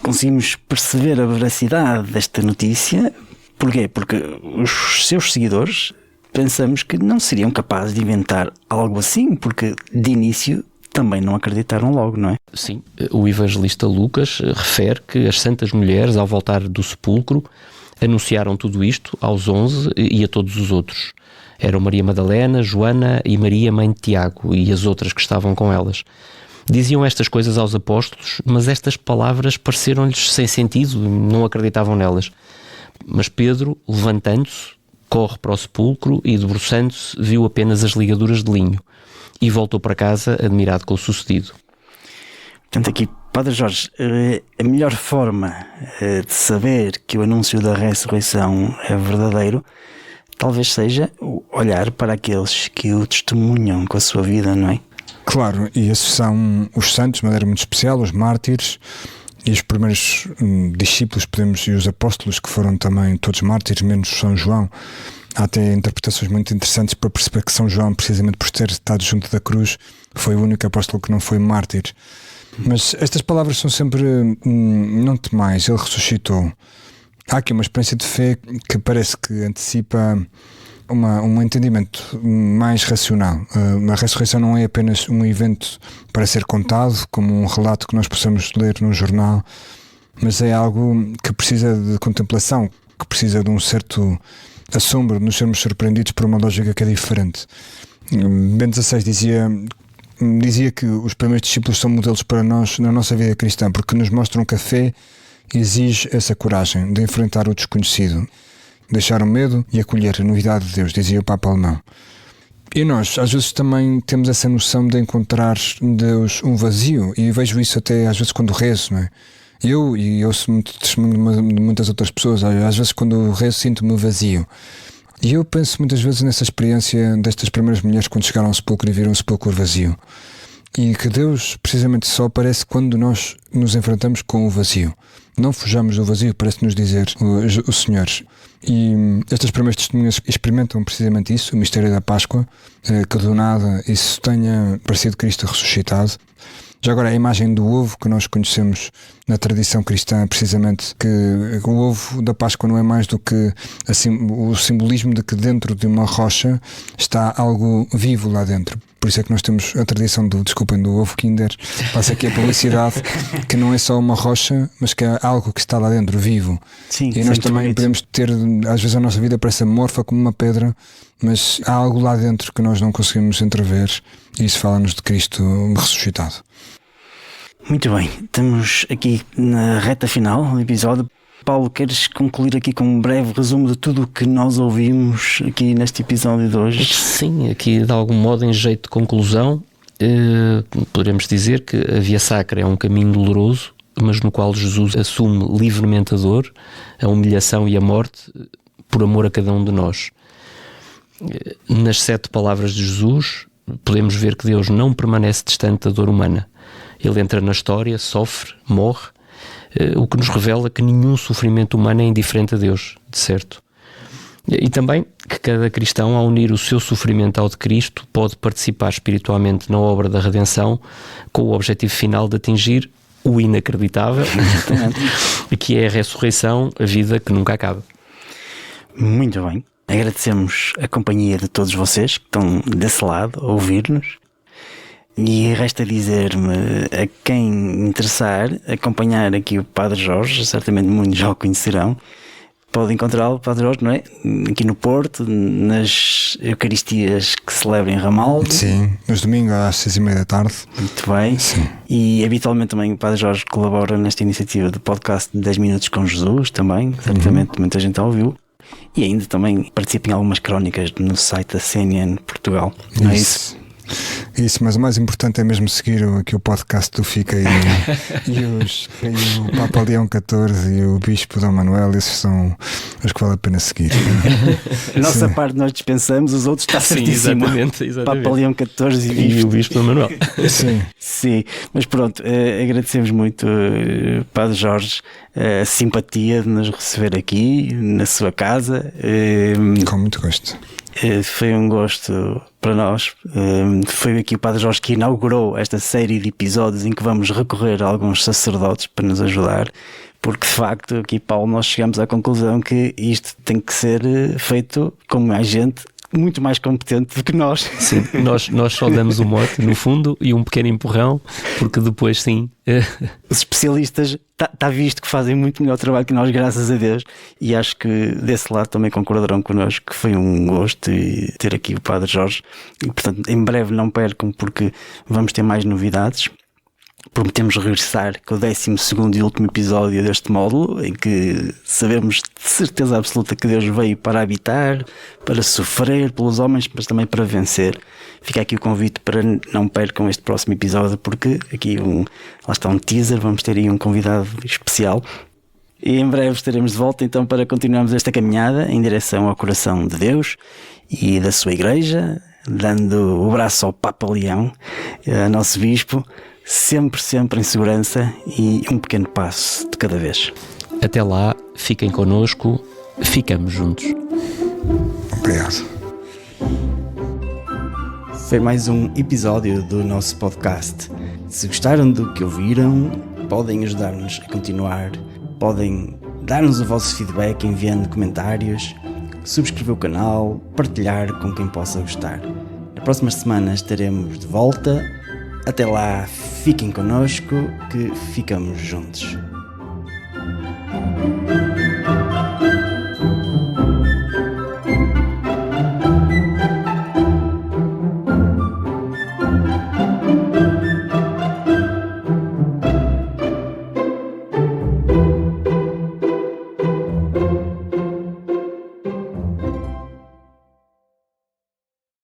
conseguimos perceber a veracidade desta notícia. Porquê? Porque os seus seguidores pensamos que não seriam capazes de inventar algo assim, porque de início também não acreditaram logo, não é? Sim, o evangelista Lucas refere que as santas mulheres, ao voltar do sepulcro, anunciaram tudo isto aos 11 e a todos os outros. Eram Maria Madalena, Joana e Maria, mãe de Tiago, e as outras que estavam com elas. Diziam estas coisas aos apóstolos, mas estas palavras pareceram-lhes sem sentido, não acreditavam nelas. Mas Pedro, levantando-se, corre para o sepulcro e, debruçando-se, viu apenas as ligaduras de linho e voltou para casa admirado com o sucedido. Portanto, aqui, Padre Jorge, a melhor forma de saber que o anúncio da ressurreição é verdadeiro talvez seja olhar para aqueles que o testemunham com a sua vida, não é? Claro, e esses são os santos de maneira muito especial, os mártires, e os primeiros discípulos, e os apóstolos, que foram também todos mártires, menos São João. Há até interpretações muito interessantes para perceber que São João, precisamente por ter estado junto da cruz, foi o único apóstolo que não foi mártir. Mas estas palavras são sempre: não temais, ele ressuscitou. Há aqui uma experiência de fé que parece que antecipa um entendimento mais racional. A ressurreição não é apenas um evento para ser contado, como um relato que nós possamos ler no jornal, mas é algo que precisa de contemplação, que precisa de um certo assombro, de nos sermos surpreendidos por uma lógica que é diferente. Bento XVI dizia que os primeiros discípulos são modelos para nós na nossa vida cristã, porque nos mostram que a fé exige essa coragem de enfrentar o desconhecido, deixar o medo e acolher a novidade de Deus, dizia o Papa alemão. E nós, às vezes, também temos essa noção de encontrar em Deus um vazio, e vejo isso até às vezes quando rezo, não é? Eu ouço muito testemunho de muitas outras pessoas, às vezes quando rezo sinto-me vazio. E eu penso muitas vezes nessa experiência destas primeiras mulheres quando chegaram ao sepulcro e viram o sepulcro vazio. E que Deus precisamente só aparece quando nós nos enfrentamos com o vazio. Não fujamos do vazio, parece-nos dizer o Senhor. E estas primeiras testemunhas experimentam precisamente isso, o mistério da Páscoa, que do nada isso tenha parecido Cristo ressuscitado. Já agora, a imagem do ovo que nós conhecemos na tradição cristã, precisamente, que o ovo da Páscoa não é mais do que assim, o simbolismo de que dentro de uma rocha está algo vivo lá dentro. Por isso é que nós temos a tradição do ovo Kinder, passa aqui a publicidade, que não é só uma rocha, mas que é algo que está lá dentro, vivo. Sim, e nós também bonito. podemos ter, às vezes a nossa vida parece amorfa como uma pedra, mas há algo lá dentro que nós não conseguimos entrever, e isso fala-nos de Cristo ressuscitado. Muito bem, estamos aqui na reta final do episódio. Paulo, queres concluir aqui com um breve resumo de tudo o que nós ouvimos aqui neste episódio de hoje? Sim, aqui de algum modo, em jeito de conclusão, poderemos dizer que a Via Sacra é um caminho doloroso, mas no qual Jesus assume livremente a dor, a humilhação e a morte por amor a cada um de nós. Nas 7 palavras de Jesus, podemos ver que Deus não permanece distante da dor humana. Ele entra na história, sofre, morre, o que nos revela que nenhum sofrimento humano é indiferente a Deus, de certo. E também que cada cristão, ao unir o seu sofrimento ao de Cristo, pode participar espiritualmente na obra da redenção, com o objetivo final de atingir o inacreditável, que é a ressurreição, a vida que nunca acaba. Muito bem. Agradecemos a companhia de todos vocês que estão desse lado a ouvir-nos. E resta dizer-me a quem interessar acompanhar aqui o Padre Jorge, certamente muitos já o conhecerão. Pode encontrá-lo, Padre Jorge, não é? Aqui no Porto, nas Eucaristias que celebra em Ramalho. Sim, nos domingos às 6:30 da tarde. Muito bem. Sim. E habitualmente também o Padre Jorge colabora nesta iniciativa do podcast de 10 Minutos com Jesus também, certamente muita gente já ouviu. E ainda também participa em algumas crónicas no site da CNN Portugal. Não é isso? Isso, mas o mais importante é mesmo seguir aqui o podcast do Fica e o Papa Leão XIV e o Bispo Dom Manuel, esses são os que vale a pena seguir. A nossa parte nós dispensamos, os outros está certíssimo. Exatamente. Papa Leão XIV E o Bispo Dom Manuel. Sim. Sim, mas pronto, agradecemos muito, Padre Jorge, a simpatia de nos receber aqui na sua casa. Com muito gosto. Foi um gosto para nós. Foi aqui o Padre Jorge que inaugurou esta série de episódios em que vamos recorrer a alguns sacerdotes para nos ajudar, porque de facto aqui, Paulo, nós chegamos à conclusão que isto tem que ser feito com mais gente muito mais competente do que nós. Sim, nós só damos o mote no fundo e um pequeno empurrão, porque depois sim. Os especialistas está visto que fazem muito melhor trabalho que nós, graças a Deus, e acho que desse lado também concordarão connosco que foi um gosto ter aqui o Padre Jorge. E portanto, em breve não percam, porque vamos ter mais novidades. Prometemos regressar com o 12º e último episódio deste módulo, em que sabemos de certeza absoluta que Deus veio para habitar, para sofrer pelos homens, mas também para vencer. Fica aqui o convite para não percam este próximo episódio, porque aqui lá está um teaser, vamos ter aí um convidado especial. E em breve estaremos de volta então para continuarmos esta caminhada em direção ao coração de Deus e da sua Igreja, dando o braço ao Papa Leão, nosso Bispo, sempre em segurança e um pequeno passo de cada vez. Até lá, fiquem connosco, ficamos juntos. Obrigado. Foi mais um episódio do nosso podcast. Se gostaram do que ouviram, podem ajudar-nos a continuar, podem dar-nos o vosso feedback enviando comentários, subscrever o canal, partilhar com quem possa gostar. Na próxima semana estaremos de volta. Até lá, fiquem connosco que ficamos juntos.